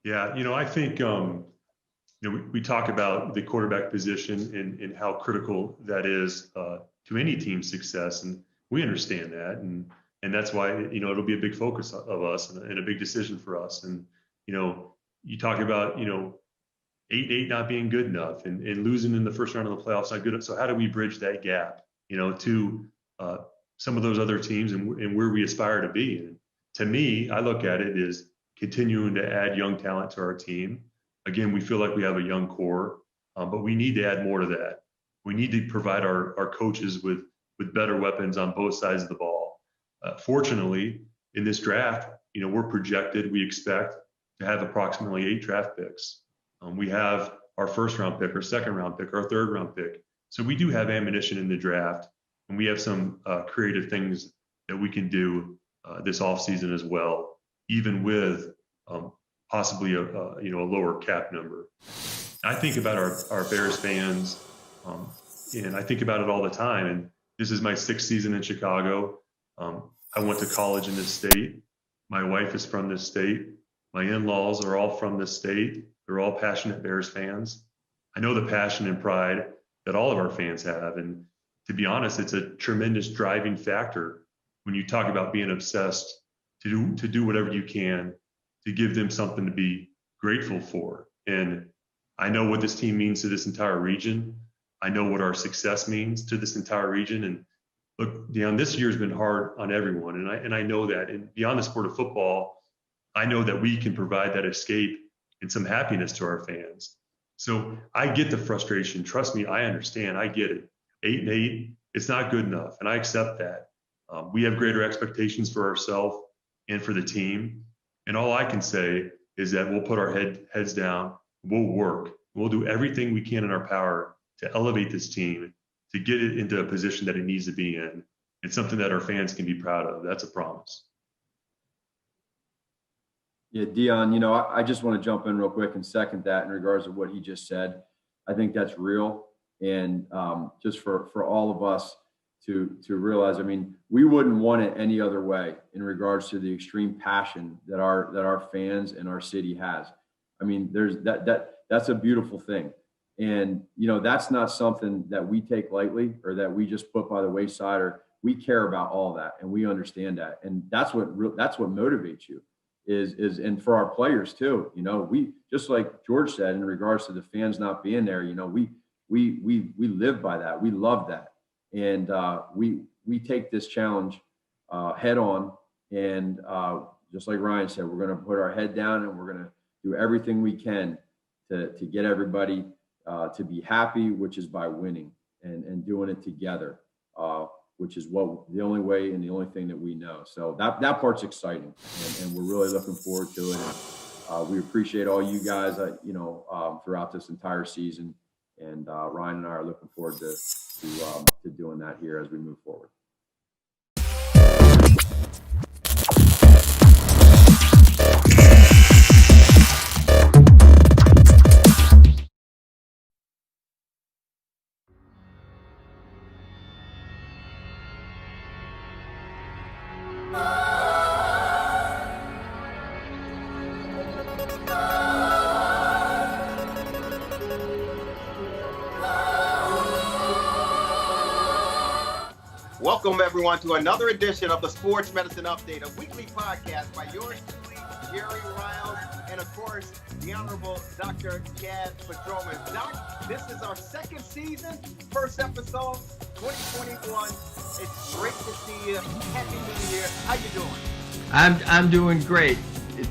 Speaker 22: Yeah, I think, we talk about the quarterback position and how critical that is to any team's success. And we understand that. And that's why, it'll be a big focus of us and a big decision for us. And, you talk about, 8-8 not being good enough and losing in the first round of the playoffs not good. So how do we bridge that gap, to some of those other teams and where we aspire to be? And to me, I look at it as continuing to add young talent to our team. Again, we feel like we have a young core, but we need to add more to that. We need to provide our coaches with better weapons on both sides of the ball. Fortunately, in this draft, we're projected, we expect to have approximately 8 draft picks. We have our first round pick, our second round pick, our third round pick. So we do have ammunition in the draft, and we have some creative things that we can do this offseason as well, even with possibly a lower cap number. I think about our Bears fans, and I think about it all the time. And this is my 6th season in Chicago. I went to college in this state. My wife is from this state. My in-laws are all from this state. They're all passionate Bears fans. I know the passion and pride that all of our fans have. And to be honest, it's a tremendous driving factor when you talk about being obsessed to do whatever you can to give them something to be grateful for. And I know what this team means to this entire region. I know what our success means to this entire region. And look, Deion, this year has been hard on everyone. And I know that. And beyond the sport of football, I know that we can provide that escape and some happiness to our fans. So I get the frustration. Trust me, I understand. I get it. 8-8, it's not good enough. And I accept that. We have greater expectations for ourselves and for the team. And all I can say is that we'll put our heads down. We'll work. We'll do everything we can in our power to elevate this team, to get it into a position that it needs to be in. It's something that our fans can be proud of. That's a promise.
Speaker 23: Yeah, Deion, I just want to jump in real quick and second that in regards to what he just said. I think that's real. And just for all of us to realize, I mean, we wouldn't want it any other way in regards to the extreme passion that our fans and our city has. I mean, there's that's a beautiful thing. And, you know, that's not something that we take lightly or that we just put by the wayside, or we care about all that and we understand that. And that's what motivates you is, and for our players too, you know, we, just like George said, in regards to the fans not being there, you know, we live by that. We love that. And we take this challenge head on. And just like Ryan said, we're going to put our head down and we're going to do everything we can to get everybody to be happy, which is by winning and doing it together, which is the only way and the only thing that we know. So that part's exciting, and we're really looking forward to it. And, we appreciate all you guys, throughout this entire season. And Ryan and I are looking forward to doing that here as we move forward.
Speaker 16: Welcome, everyone, to another edition of the Sports Medicine Update, a weekly podcast by yours truly, Jerry Riles, and, of course, the Honorable Dr. Chad Patrolman. Doc, this is our second season, first episode, 2021. It's great to see you. Happy New Year. How you doing?
Speaker 17: I'm doing great.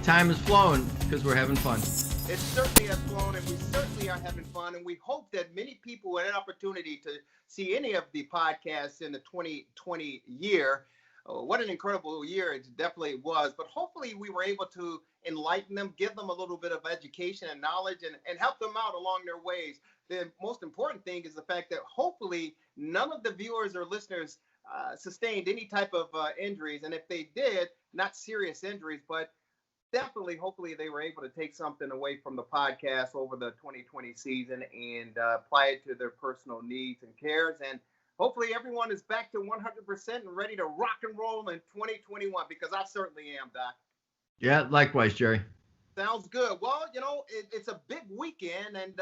Speaker 17: Time has flown because we're having fun.
Speaker 16: It certainly has flown, and we certainly are having fun, and we hope that many people had an opportunity to see any of the podcasts in the 2020 year. What an incredible year it definitely was, but hopefully we were able to enlighten them, give them a little bit of education and knowledge, and help them out along their ways. The most important thing is the fact that hopefully none of the viewers or listeners sustained any type of injuries, and if they did, not serious injuries, but definitely, hopefully they were able to take something away from the podcast over the 2020 season and apply it to their personal needs and cares. And hopefully everyone is back to 100% and ready to rock and roll in 2021, because I certainly am, Doc.
Speaker 17: Yeah, likewise, Jerry.
Speaker 16: Sounds good. Well, you know, it's a big weekend, and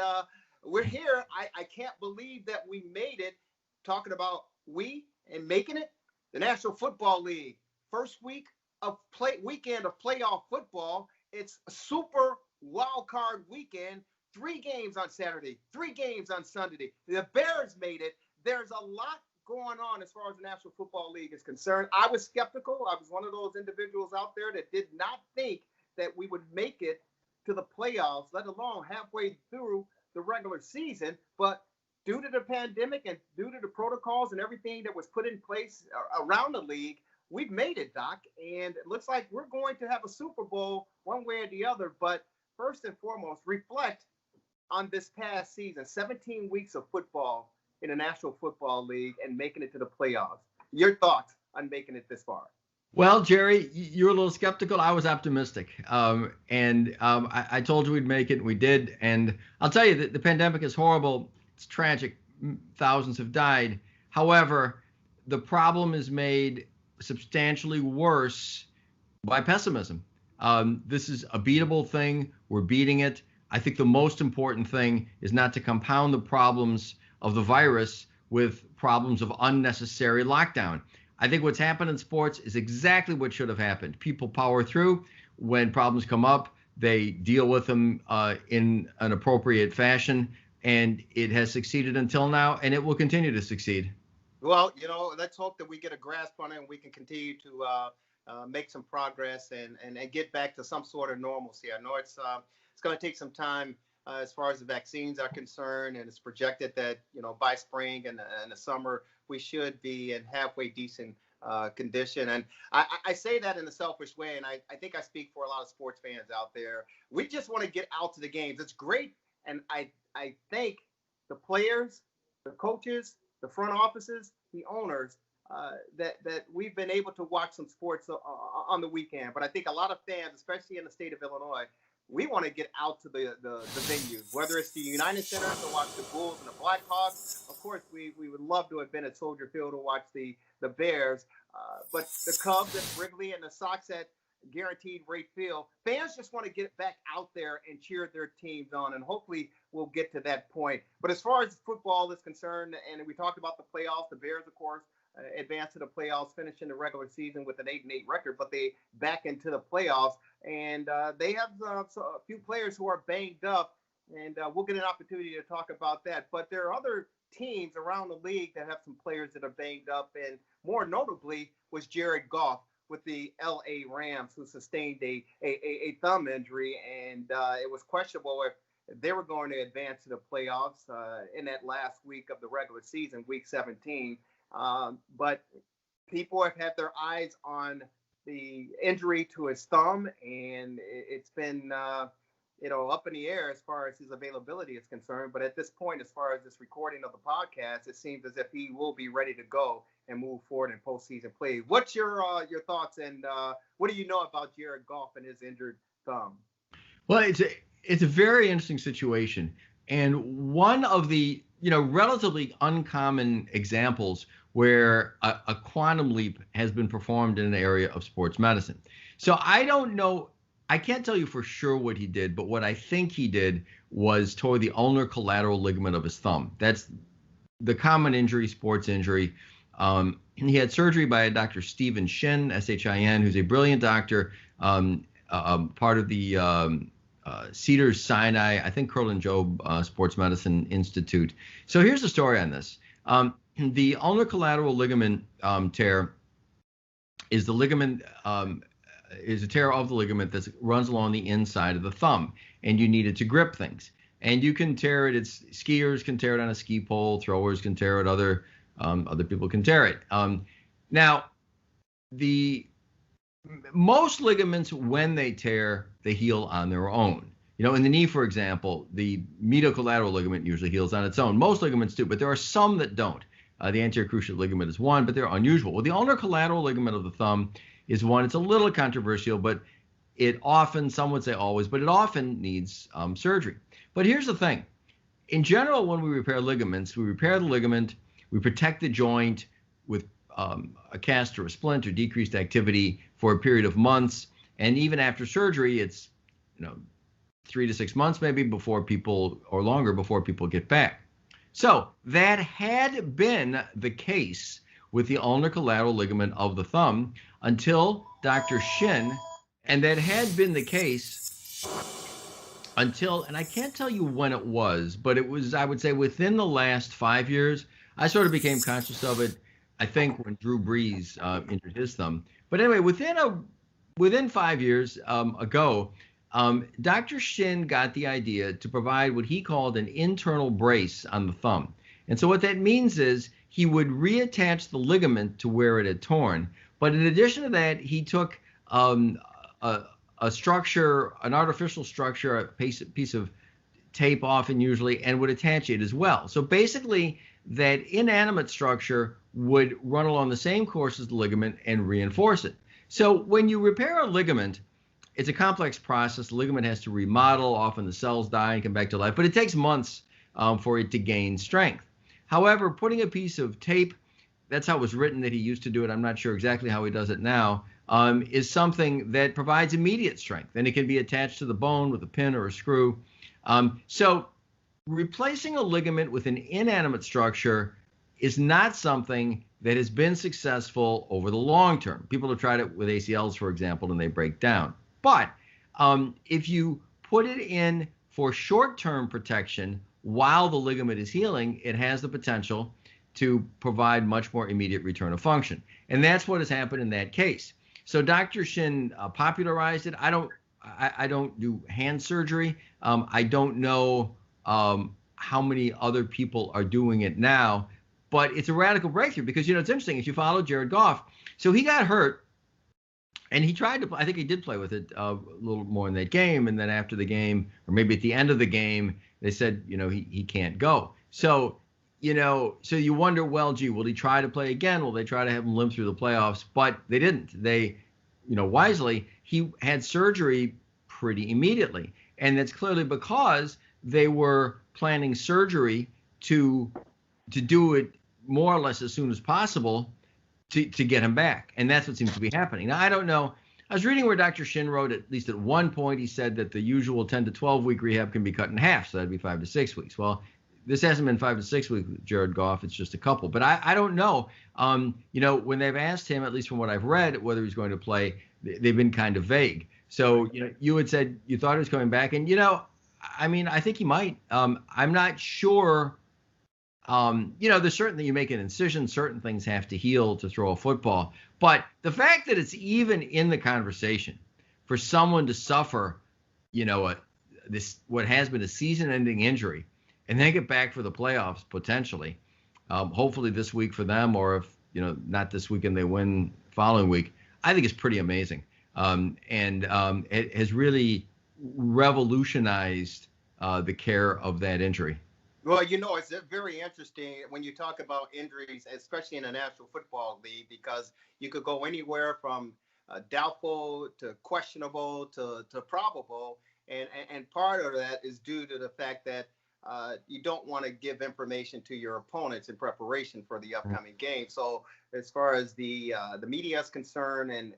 Speaker 16: we're here. I can't believe that we made it, talking about making it, the National Football League. First weekend of playoff football. It's a super wild card weekend. 3 games on Saturday, 3 games on Sunday. The Bears made it. There's a lot going on as far as the National Football League is concerned. I was skeptical. I was one of those individuals out there that did not think that we would make it to the playoffs, let alone halfway through the regular season. But due to the pandemic and due to the protocols and everything that was put in place around the league, we've made it, Doc, and it looks like we're going to have a Super Bowl one way or the other. But first and foremost, reflect on this past season, 17 weeks of football in the National Football League and making it to the playoffs. Your thoughts on making it this far?
Speaker 17: Well, Jerry, you were a little skeptical. I was optimistic. I told you we'd make it, and we did. And I'll tell you that the pandemic is horrible. It's tragic. Thousands have died. However, the problem is made substantially worse by pessimism. This is a beatable thing. We're beating it. I think the most important thing is not to compound the problems of the virus with problems of unnecessary lockdown. I think what's happened in sports is exactly what should have happened. People power through. When problems come up, they deal with them in an appropriate fashion, and it has succeeded until now, and it will continue to succeed.
Speaker 16: Well, you know, let's hope that we get a grasp on it and we can continue to make some progress and get back to some sort of normalcy. I know it's going to take some time as far as the vaccines are concerned, and it's projected that, you know, by spring and the summer, we should be in halfway decent condition. And I say that in a selfish way, and I think I speak for a lot of sports fans out there. We just want to get out to the games. It's great, and I thank the players, the coaches, the front offices, the owners, that we've been able to watch some sports on the weekend. But I think a lot of fans, especially in the state of Illinois, we want to get out to the venues, whether it's the United Center to watch the Bulls and the Blackhawks. Of course, we would love to have been at Soldier Field to watch the Bears, but the Cubs at Wrigley and the Sox at Guaranteed Rate Field, fans just want to get back out there and cheer their teams on, and hopefully we'll get to that point. But as far as football is concerned, and we talked about the playoffs, the Bears, of course, advanced to the playoffs, finishing the regular season with an 8-8 record, but they back into the playoffs, and they have a few players who are banged up, and we'll get an opportunity to talk about that. But there are other teams around the league that have some players that are banged up, and more notably was Jared Goff with the LA Rams, who sustained a thumb injury, and it was questionable if they were going to advance to the playoffs in that last week of the regular season, week 17. But people have had their eyes on the injury to his thumb, and it's been up in the air as far as his availability is concerned. But at this point, as far as this recording of the podcast, it seems as if he will be ready to go and move forward in postseason play. What's your thoughts, and what do you know about Jared Goff and his injured thumb?
Speaker 17: Well, it's a very interesting situation, and one of the relatively uncommon examples where a quantum leap has been performed in an area of sports medicine. So I don't know, I can't tell you for sure what he did, but what I think he did was tore the ulnar collateral ligament of his thumb. That's the common injury, sports injury. He had surgery by a Dr. Stephen Shin, S-H-I-N, who's a brilliant doctor, part of the Cedars-Sinai, I think Curlin Job Sports Medicine Institute. So here's the story on this. The ulnar collateral ligament tear is the ligament, is a tear of the ligament that runs along the inside of the thumb, and you need it to grip things. And you can tear it. Skiers can tear it on a ski pole. Throwers can tear it. Other people can tear it. Now, most ligaments, when they tear, they heal on their own. In the knee, for example, the medial collateral ligament usually heals on its own. Most ligaments do, but there are some that don't. The anterior cruciate ligament is one, but they're unusual. Well, the ulnar collateral ligament of the thumb is one. It's a little controversial, but it often, some would say always, but it often needs surgery. But here's the thing. In general, when we repair ligaments, we repair the ligament, we protect the joint with a cast or a splint or decreased activity for a period of months. And even after surgery, it's 3 to 6 months maybe before people, or longer, before people get back. So that had been the case with the ulnar collateral ligament of the thumb until Dr. Shin, and that had been the case until, and I can't tell you when it was, but it was, I would say, within the last 5 years. I sort of became conscious of it, I think, when Drew Brees injured his thumb. But anyway, within 5 years ago, Dr. Shin got the idea to provide what he called an internal brace on the thumb. And so what that means is he would reattach the ligament to where it had torn. But in addition to that, he took a structure, an artificial structure, a piece of tape often usually, and would attach it as well. So basically, that inanimate structure would run along the same course as the ligament and reinforce it. So when you repair a ligament, it's a complex process. The ligament has to remodel. Often the cells die and come back to life, but it takes months for it to gain strength. However, putting a piece of tape, that's how it was written that he used to do it, I'm not sure exactly how he does it now, is something that provides immediate strength. And it can be attached to the bone with a pin or a screw. So replacing a ligament with an inanimate structure is not something that has been successful over the long term. People have tried it with ACLs, for example, and they break down. But if you put it in for short-term protection while the ligament is healing, it has the potential to provide much more immediate return of function. And that's what has happened in that case. So Dr. Shin popularized it. I don't do hand surgery. I don't know how many other people are doing it now, but it's a radical breakthrough because, it's interesting. If you follow Jared Goff, so he got hurt and he tried to, I think he did play with it a little more in that game. And then after the game, or maybe at the end of the game, they said, he can't go. So, so you wonder, well, gee, will he try to play again? Will they try to have him limp through the playoffs? But they didn't. They, wisely, he had surgery pretty immediately. And that's clearly because they were planning surgery to do it more or less as soon as possible to get him back. And that's what seems to be happening. Now, I don't know. I was reading where Dr. Shin wrote, at least at one point, he said that the usual 10 to 12 week rehab can be cut in half. So that'd be 5 to 6 weeks. Well, this hasn't been 5 to 6 weeks with Jared Goff. It's just a couple. But I don't know. When they've asked him, at least from what I've read, whether he's going to play, they've been kind of vague. So, you had said you thought he was coming back. And, I think he might. I'm not sure. There's certainly you make an incision, certain things have to heal to throw a football. But the fact that it's even in the conversation for someone to suffer, what has been a season-ending injury and then get back for the playoffs potentially, hopefully this week for them, or if, not this week and they win following week, I think it's pretty amazing. It has really revolutionized the care of that injury.
Speaker 16: Well, it's very interesting when you talk about injuries, especially in the National Football League, because you could go anywhere from doubtful to questionable to probable. And part of that is due to the fact that you don't want to give information to your opponents in preparation for the upcoming game. So as far as the media is concerned and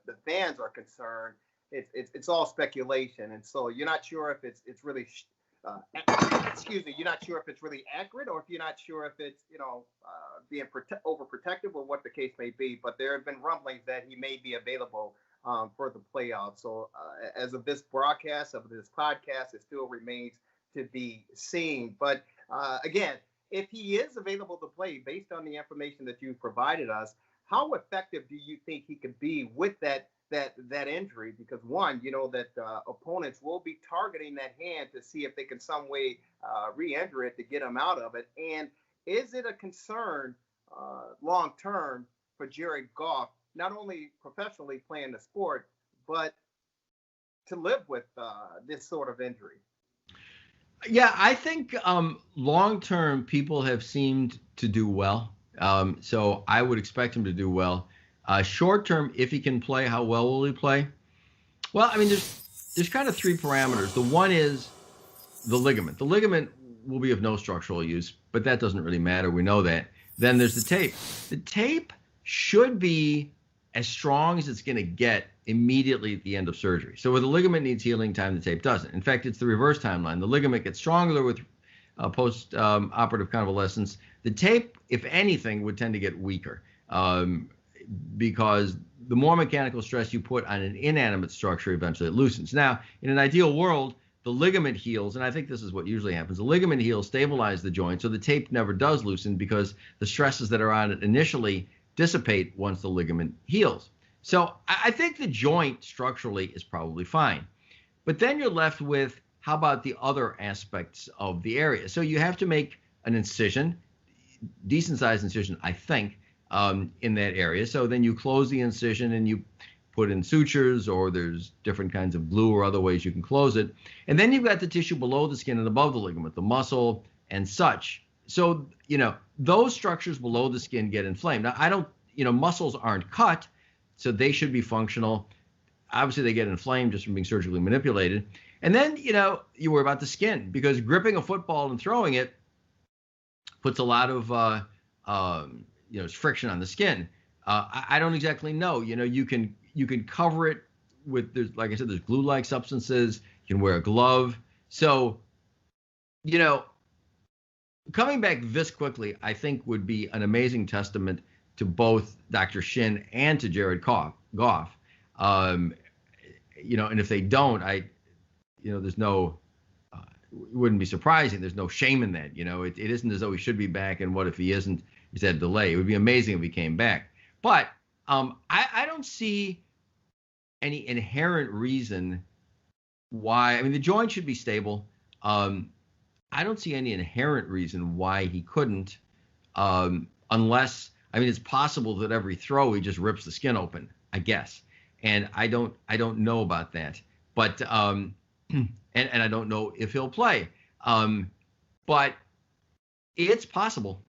Speaker 16: the fans are concerned, it's all speculation. And so you're not sure if it's really you're not sure if it's really accurate, or if you're not sure if it's, being overprotective, or what the case may be. But there have been rumblings that he may be available for the playoffs. So as of this broadcast, of this podcast, it still remains to be seen. But again, if he is available to play, based on the information that you provided us, how effective do you think he could be with that injury? Because one, that opponents will be targeting that hand to see if they can some way re-injure it to get him out of it. And is it a concern long term for Jared Goff, not only professionally playing the sport, but to live with this sort of injury?
Speaker 17: Yeah, I think long term people have seemed to do well. So I would expect him to do well. Short term, if he can play, how well will he play? Well, there's kind of three parameters. The one is the ligament. The ligament will be of no structural use, but that doesn't really matter. We know that. Then there's the tape. The tape should be as strong as it's going to get immediately at the end of surgery. So where the ligament needs healing time, the tape doesn't. In fact, it's the reverse timeline. The ligament gets stronger with post-operative convalescence. The tape, if anything, would tend to get weaker. Because the more mechanical stress you put on an inanimate structure, eventually it loosens. Now, in an ideal world, the ligament heals, and I think this is what usually happens. The ligament heals, stabilize the joint, so the tape never does loosen because the stresses that are on it initially dissipate once the ligament heals. So I think the joint structurally is probably fine. But then you're left with, how about the other aspects of the area? So you have to make an incision, decent sized incision, I think, in that area. So then you close the incision and you put in sutures, or there's different kinds of glue or other ways you can close it. And then you've got the tissue below the skin and above the ligament, the muscle and such. So, those structures below the skin get inflamed. Now, muscles aren't cut, so they should be functional. Obviously, they get inflamed just from being surgically manipulated. And then, you worry about the skin, because gripping a football and throwing it puts a lot of friction on the skin. I don't exactly know. You can cover it with, like I said, there's glue-like substances. You can wear a glove. So, coming back this quickly, I think would be an amazing testament to both Dr. Shin and to Jared Goff. And if they don't, there's no, it wouldn't be surprising. There's no shame in that. It isn't as though he should be back, and what if he isn't? He's had a delay. It would be amazing if he came back. But I don't see any inherent reason why. The joint should be stable. I don't see any inherent reason why he couldn't, unless, it's possible that every throw he just rips the skin open, I guess. And I don't know about that. But and I don't know if he'll play. But it's possible.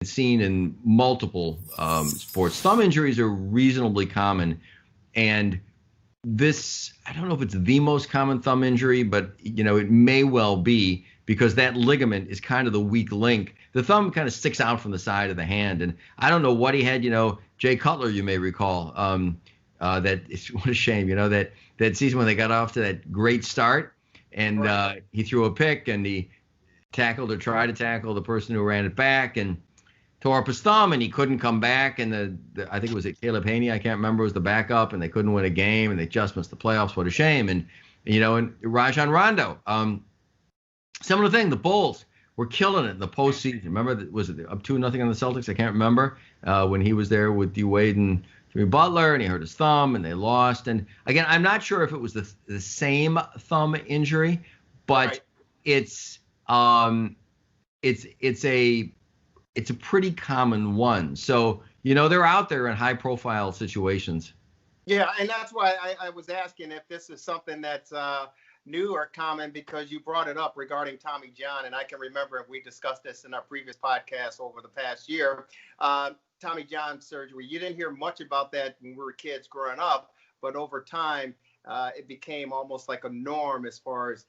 Speaker 17: seen in multiple sports. Thumb injuries are reasonably common, and this, I don't know if it's the most common thumb injury, but it may well be, because that ligament is kind of the weak link. The thumb kind of sticks out from the side of the hand, and I don't know what he had. Jay Cutler, you may recall, that it's, what a shame, that season when they got off to that great start, and he threw a pick, and he tackled or tried to tackle the person who ran it back, and tore up his thumb, and he couldn't come back. And I think it was Caleb Haney, I can't remember, was the backup, and they couldn't win a game, and they just missed the playoffs. What a shame. And and Rajon Rondo, similar thing. The Bulls were killing it in the postseason. Remember, was it up 2-0 on the Celtics? I can't remember when he was there with D Wade and Jimmy Butler, and he hurt his thumb, and they lost. And again, I'm not sure if it was the same thumb injury, but it's a pretty common one. So, they're out there in high profile situations.
Speaker 16: Yeah. And that's why I was asking if this is something that's new or common, because you brought it up regarding Tommy John. And I can remember we discussed this in our previous podcast over the past year. Tommy John surgery. You didn't hear much about that when we were kids growing up, but over time, it became almost like a norm as far as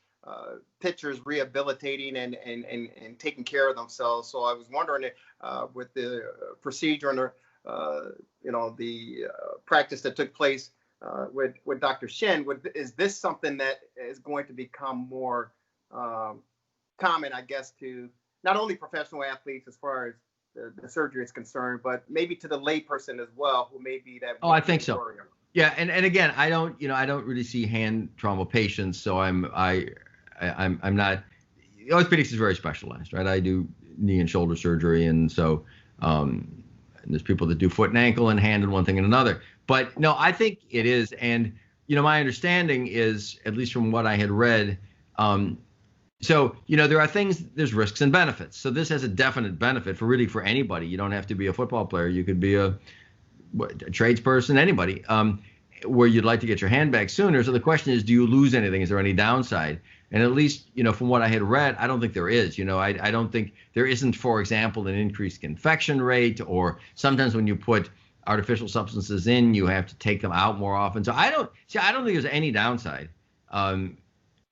Speaker 16: pitchers rehabilitating and taking care of themselves. So I was wondering if, with the procedure and the practice that took place with Dr. Shin, is this something that is going to become more common, I guess, to not only professional athletes as far as the surgery is concerned, but maybe to the layperson as well, who may be that.
Speaker 17: Oh, I think so. Warrior. Yeah, and again, I don't really see hand trauma patients, so I'm not. Orthopedics is very specialized, right? I do knee and shoulder surgery, and so and there's people that do foot and ankle and hand and one thing and another. But no, I think it is, and my understanding is, at least from what I had read, so there are things, there's risks and benefits. So this has a definite benefit for anybody. You don't have to be a football player. You could be a tradesperson, anybody, where you'd like to get your hand back sooner. So the question is, do you lose anything? Is there any downside? And at least, from what I had read, I don't think there is. I don't think there isn't, for example, an increased infection rate, or sometimes when you put artificial substances in, you have to take them out more often. So I don't think there's any downside.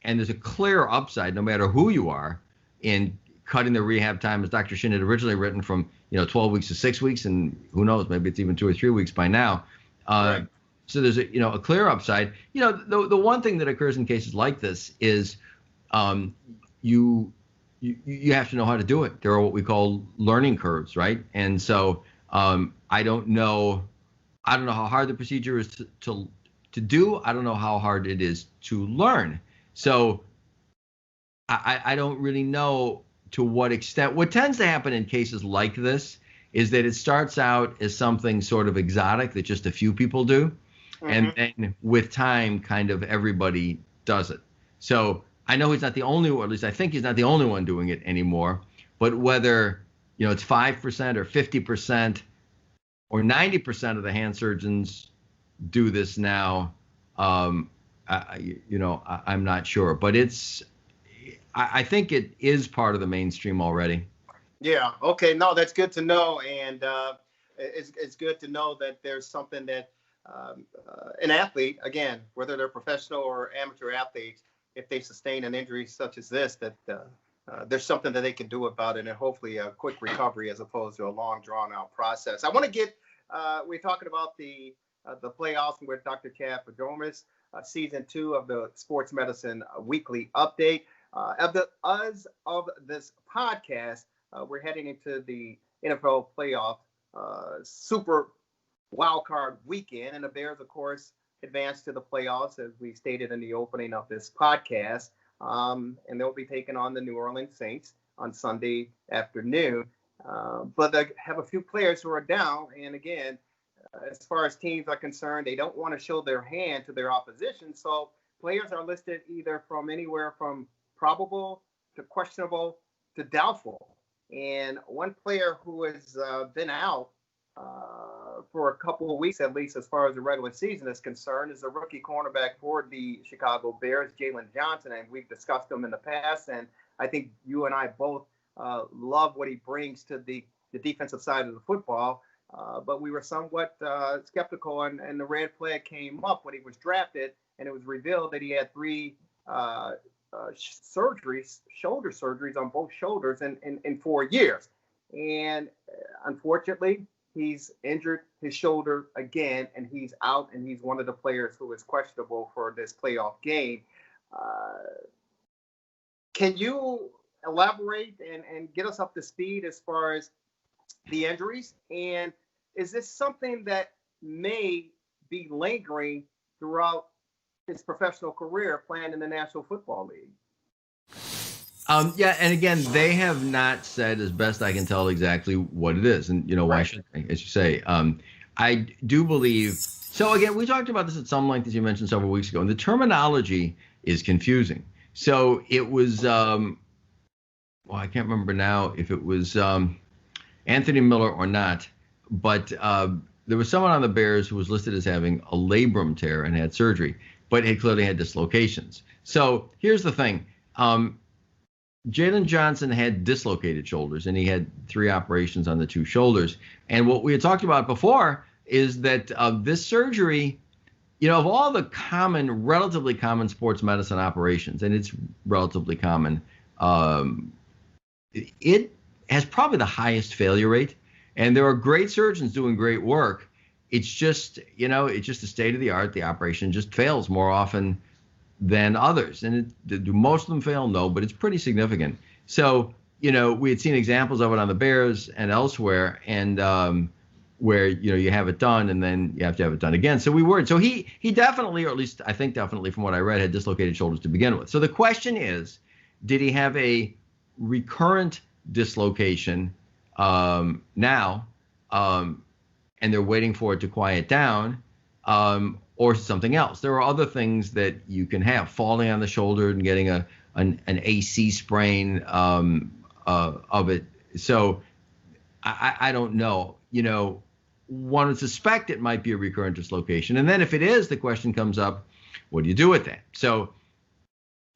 Speaker 17: And there's a clear upside, no matter who you are, in cutting the rehab time, as Dr. Shin had originally written, from 12 weeks to 6 weeks, and who knows, maybe it's even 2 or 3 weeks by now. Right. So there's a clear upside. The one thing that occurs in cases like this is you have to know how to do it. There are what we call learning curves, right? And so I don't know how hard the procedure is to do. I don't know how hard it is to learn. So I don't really know to what extent. What tends to happen in cases like this is that it starts out as something sort of exotic that just a few people do. And then with time, kind of everybody does it. So I know he's not the only one, or at least I think he's not the only one doing it anymore. But whether, it's 5% or 50% or 90% of the hand surgeons do this now, I'm not sure. But I think it is part of the mainstream already.
Speaker 16: Yeah. Okay. No, that's good to know. And it's good to know that there's something that an athlete, again, whether they're professional or amateur athletes, if they sustain an injury such as this, that there's something that they can do about it, and hopefully a quick recovery as opposed to a long, drawn-out process. I want to get, we're talking about the playoffs with Dr. Chad Padomis, season 2 of the Sports Medicine Weekly Update. As of this podcast, we're heading into the NFL playoff super wild card weekend, and the Bears, of course, advanced to the playoffs, as we stated in the opening of this podcast, and they'll be taking on the New Orleans Saints on Sunday afternoon. But they have a few players who are down, and again, as far as teams are concerned, they don't want to show their hand to their opposition, so players are listed either from anywhere from probable to questionable to doubtful. And one player who has been out for a couple of weeks, at least as far as the regular season is concerned, is a rookie cornerback for the Chicago Bears, Jalen Johnson, and we've discussed him in the past, and I think you and I both love what he brings to the the defensive side of the football. But we were somewhat skeptical, and the red flag came up when he was drafted, and it was revealed that he had 3 surgeries, shoulder surgeries on both shoulders in 4 years. And unfortunately, he's injured his shoulder again, and he's out, and he's one of the players who is questionable for this playoff game. Can you elaborate and get us up to speed as far as the injuries? And is this something that may be lingering throughout his professional career playing in the National Football League?
Speaker 17: Yeah, and again, they have not said, as best I can tell, exactly what it is. And, why should they, as you say? I do believe, so again, we talked about this at some length, as you mentioned several weeks ago, and the terminology is confusing. So it was, I can't remember now if it was Anthony Miller or not, but there was someone on the Bears who was listed as having a labrum tear and had surgery, but had clearly had dislocations. So here's the thing. Jalen Johnson had dislocated shoulders, and he had 3 operations on the 2 shoulders. And what we had talked about before is that this surgery, of all the relatively common sports medicine operations, and it's relatively common, it has probably the highest failure rate. And there are great surgeons doing great work. It's just, it's just the state of the art. The operation just fails more often than others. And do most of them fail? No, but it's pretty significant. So, we had seen examples of it on the Bears and elsewhere, and where, you have it done and then you have to have it done again. So we worried. So he definitely, or at least I think definitely from what I read, had dislocated shoulders to begin with. So the question is, did he have a recurrent dislocation now, and they're waiting for it to quiet down, or something else? There are other things that you can have, falling on the shoulder and getting an AC sprain of it. So I don't know. One would suspect it might be a recurrent dislocation. And then if it is, the question comes up, what do you do with that? So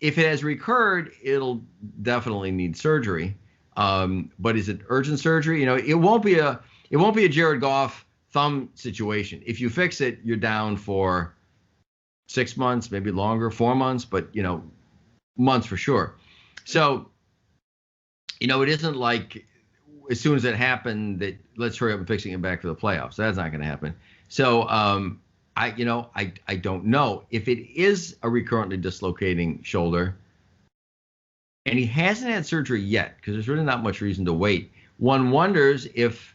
Speaker 17: if it has recurred, it'll definitely need surgery. But is it urgent surgery? It won't be a Jared Goff thumb situation. If you fix it, you're down for 6 months, maybe longer, 4 months, but months for sure. So, it isn't like as soon as it happened that let's hurry up and fixing it back for the playoffs. That's not going to happen. So, I don't know if it is a recurrently dislocating shoulder, and he hasn't had surgery yet because there's really not much reason to wait. One wonders if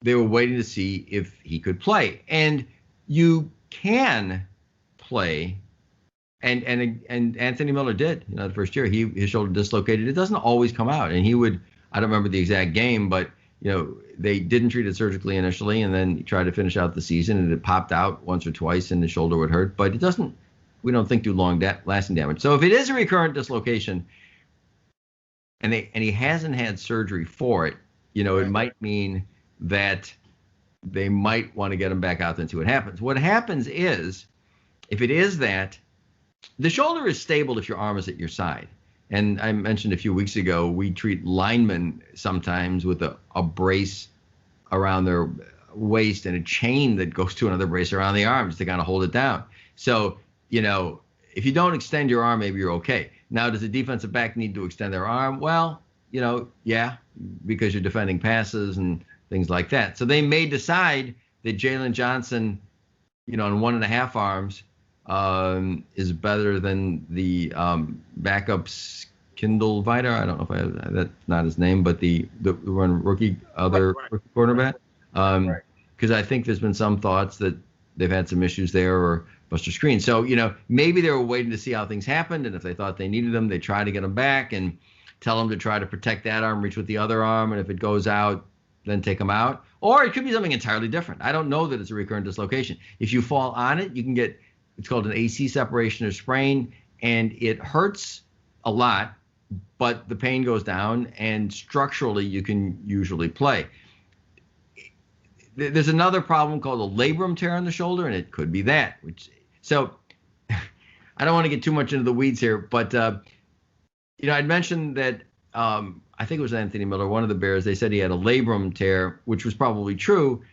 Speaker 17: they were waiting to see if he could play. And you can play, and Anthony Miller did, the first year, his shoulder dislocated. It doesn't always come out, and he would, I don't remember the exact game, but they didn't treat it surgically initially, and then he tried to finish out the season, and it popped out once or twice, and the shoulder would hurt, but it doesn't, we don't think, do long lasting damage. So if it is a recurrent dislocation, and he hasn't had surgery for it, it might mean that they might want to get him back out there and see what happens. What happens is, if it is that, the shoulder is stable if your arm is at your side. And I mentioned a few weeks ago, we treat linemen sometimes with a brace around their waist and a chain that goes to another brace around the arms to kind of hold it down. So, if you don't extend your arm, maybe you're okay. Now, does the defensive back need to extend their arm? Well, yeah, because you're defending passes and things like that. So they may decide that Jalen Johnson, on 1.5 arms, is better than the backups Kindle Viter. I don't know if that's not his name, but the rookie quarterback. Because I think there's been some thoughts that they've had some issues there, or Buster Screen. So, maybe they were waiting to see how things happened, and if they thought they needed them, they try to get them back and tell them to try to protect that arm, reach with the other arm, and if it goes out, then take them out. Or it could be something entirely different. I don't know that it's a recurrent dislocation. If you fall on it, you can get, it's called an AC separation or sprain, and it hurts a lot, but the pain goes down, and structurally you can usually play. There's another problem called a labrum tear in the shoulder, and it could be that. So I don't want to get too much into the weeds here, but I'd mentioned that I think it was Anthony Miller, one of the Bears, they said he had a labrum tear, which was probably true,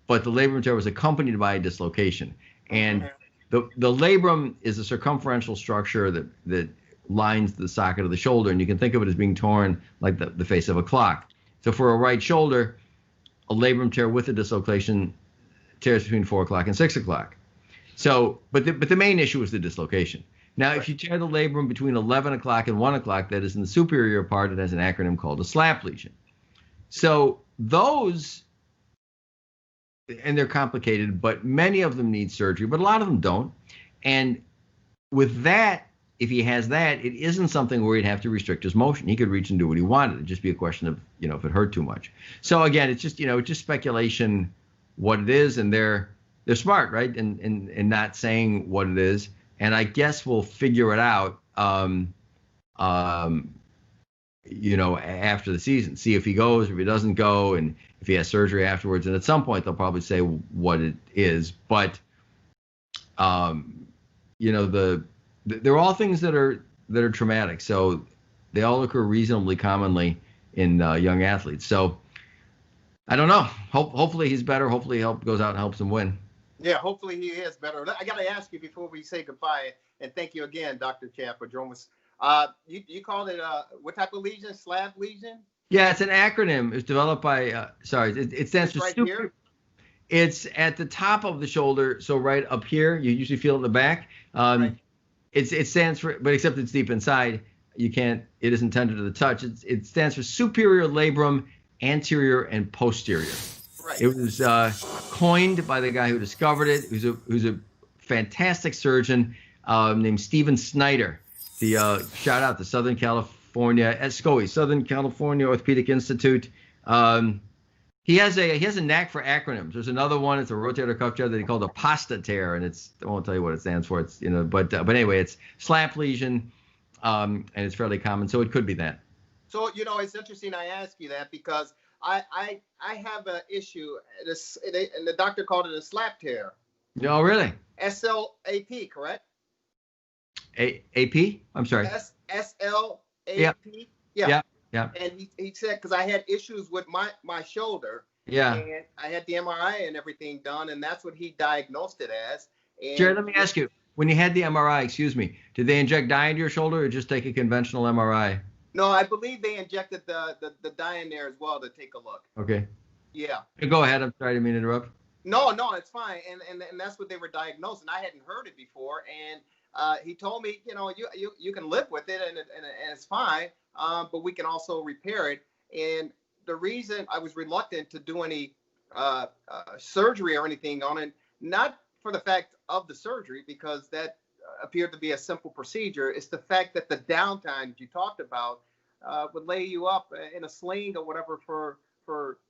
Speaker 17: but the labrum tear was accompanied by a dislocation. And the labrum is a circumferential structure that lines the socket of the shoulder, and you can think of it as being torn like the face of a clock. So for a right shoulder, a labrum tear with a dislocation tears between 4 o'clock and 6 o'clock. So, but the main issue is the dislocation. Now, if you tear the labrum between 11 o'clock and 1 o'clock, that is in the superior part, it has an acronym called a slap lesion. So those, and they're complicated, but many of them need surgery, but a lot of them don't. And with that, if he has that, it isn't something where he'd have to restrict his motion. He could reach and do what he wanted. It'd just be a question of, if it hurt too much. So again, it's just, it's just speculation what it is, and they're smart, right? And not saying what it is. And I guess we'll figure it out, after the season, see if he goes, if he doesn't go, and if he has surgery afterwards. And at some point, they'll probably say what it is. But, they're all things that are traumatic. So they all occur reasonably commonly in young athletes. So I don't know. Hopefully he's better. Hopefully he goes out and helps them win.
Speaker 16: Yeah, hopefully he is better. I got to ask you before we say goodbye, and thank you again, Dr. Chad, for joining us. You called it what type of lesion? Slab lesion?
Speaker 17: Yeah, it's an acronym. It's developed by, it stands for
Speaker 16: right
Speaker 17: super.
Speaker 16: Here?
Speaker 17: It's at the top of the shoulder, so right up here. You usually feel it in the back.
Speaker 16: Right.
Speaker 17: It stands for, but except it's deep inside. You can't. It isn't tender to the touch. It stands for superior labrum, anterior and posterior. Right. It was coined by the guy who discovered it, who's a fantastic surgeon named Stephen Snyder. The shout out to Southern California, at SCOE, Southern California Orthopedic Institute. He has a knack for acronyms. There's another one. It's a rotator cuff tear that he called a pasta tear, and I won't tell you what it stands for. It's but anyway, it's slap lesion, and it's fairly common, so it could be that.
Speaker 16: So it's interesting I ask you that because I have an issue, and the doctor called it a slap tear.
Speaker 17: No, really?
Speaker 16: SLAP, correct?
Speaker 17: AP? I'm sorry.
Speaker 16: SLAP.
Speaker 17: Yeah. Yeah.
Speaker 16: And he said, because I had issues with my shoulder.
Speaker 17: Yeah.
Speaker 16: And I had the MRI and everything done, and that's what he diagnosed it as. And
Speaker 17: Jared, let me ask you, when you had the MRI, did they inject dye into your shoulder or just take a conventional MRI?
Speaker 16: No, I believe they injected the dye in there as well to take a look.
Speaker 17: Okay.
Speaker 16: Yeah.
Speaker 17: Go ahead. I'm sorry, I didn't mean to interrupt.
Speaker 16: No, it's fine. And that's what they were diagnosed, and I hadn't heard it before. And he told me, you can live with it and it's fine, but we can also repair it. And the reason I was reluctant to do any surgery or anything on it, not for the fact of the surgery, because that appeared to be a simple procedure. It's the fact that the downtime that you talked about would lay you up in a sling or whatever for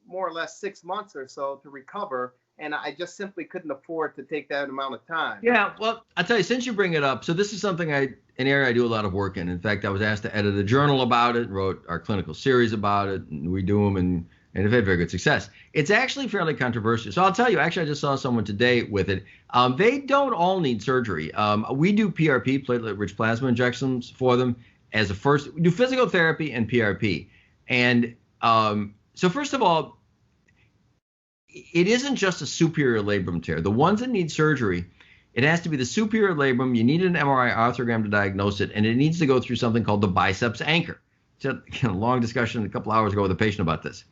Speaker 16: more or less 6 months or so to recover. And I just simply couldn't afford to take that amount of time.
Speaker 17: Yeah, well, I'll tell you, since you bring it up, so this is something an area I do a lot of work in. In fact, I was asked to edit a journal about it, wrote our clinical series about it, and we do them, and have had very good success. It's actually fairly controversial. So I'll tell you, actually, I just saw someone today with it. They don't all need surgery. We do PRP, platelet-rich plasma injections, for them as a first. We do physical therapy and PRP. And so first of all, it isn't just a superior labrum tear. The ones that need surgery, it has to be the superior labrum. You need an MRI arthrogram to diagnose it, and it needs to go through something called the biceps anchor. So, a long discussion a couple hours ago with a patient about this.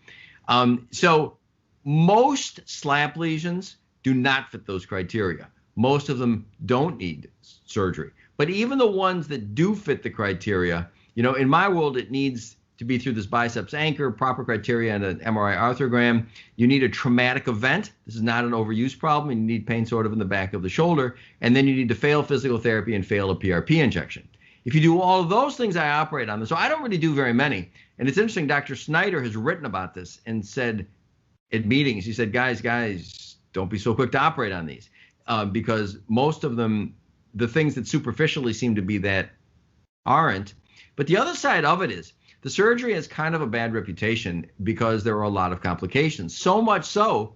Speaker 17: So most slap lesions do not fit those criteria. Most of them don't need surgery. But even the ones that do fit the criteria, in my world, it needs to be through this biceps anchor, proper criteria, and an MRI arthrogram. You need a traumatic event. This is not an overuse problem. And you need pain sort of in the back of the shoulder. And then you need to fail physical therapy and fail a PRP injection. If you do all of those things, I operate on them. So I don't really do very many. And it's interesting, Dr. Snyder has written about this and said at meetings, he said, guys, don't be so quick to operate on these. Because most of them, the things that superficially seem to be that aren't. But the other side of it is, the surgery has kind of a bad reputation because there are a lot of complications. So much so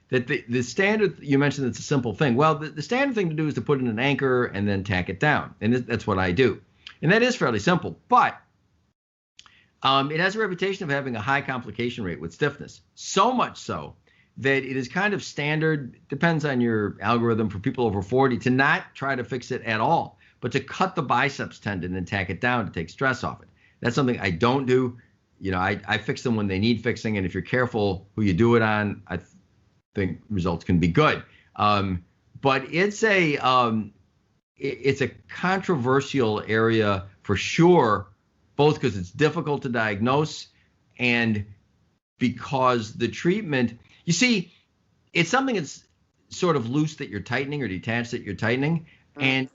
Speaker 17: that the standard, you mentioned it's a simple thing. Well, the standard thing to do is to put in an anchor and then tack it down. And that's what I do. And that is fairly simple. But It has a reputation of having a high complication rate with stiffness, so much so that it is kind of standard, depends on your algorithm, for people over 40 to not try to fix it at all, but to cut the biceps tendon and tack it down to take stress off it. That's something I don't do. You know, I fix them when they need fixing, and if you're careful who you do it on, I think results can be good. But it's a controversial area for sure, both because it's difficult to diagnose and because the treatment, you see, it's something that's sort of loose that you're tightening or detached that you're tightening. And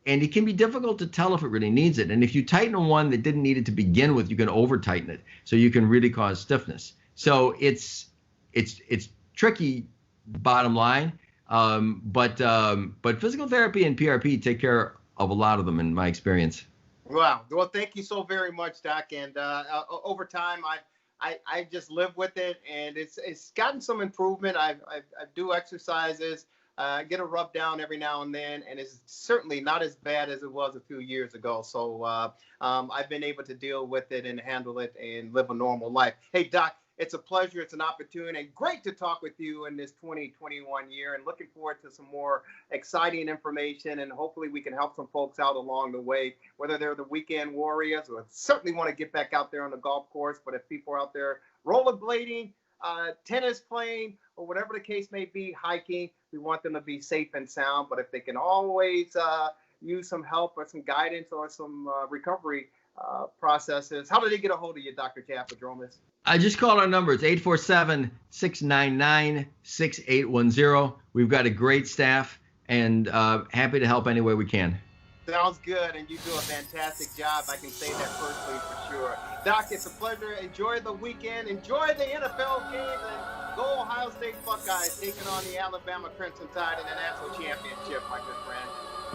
Speaker 17: it can be difficult to tell if it really needs it. And if you tighten one that didn't need it to begin with, you can over tighten it. So you can really cause stiffness. So it's tricky, bottom line. But physical therapy and PRP take care of a lot of them in my experience.
Speaker 16: Wow. Well, thank you so very much, Doc. And over time, I just live with it, and it's gotten some improvement. I do exercises, get a rub down every now and then, and it's certainly not as bad as it was a few years ago. So I've been able to deal with it and handle it and live a normal life. Hey, Doc, it's a pleasure. It's an opportunity, and great to talk with you in this 2021 year, and looking forward to some more exciting information, and hopefully we can help some folks out along the way, whether they're the weekend warriors or certainly want to get back out there on the golf course. But if people are out there rollerblading, tennis playing, or whatever the case may be, hiking, we want them to be safe and sound. But if they can always use some help or some guidance or some recovery processes, how do they get a hold of you, Dr. Chapadromas?
Speaker 17: I just called our number. It's 847-699-6810. We've got a great staff and happy to help any way we can.
Speaker 16: Sounds good, and you do a fantastic job. I can say that personally for sure. Doc, it's a pleasure. Enjoy the weekend. Enjoy the NFL games, and go Ohio State Buckeyes taking on the Alabama Crimson Tide in the national championship, my good friend.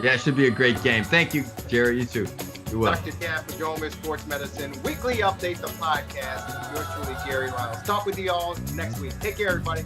Speaker 17: Yeah, it should be a great game. Thank you, Jerry. You too. You will.
Speaker 16: Dr. Chapadromas, Sports Medicine Weekly Update, the podcast. Yours truly, Jerry Riles. Talk with you all next week. Take care, everybody.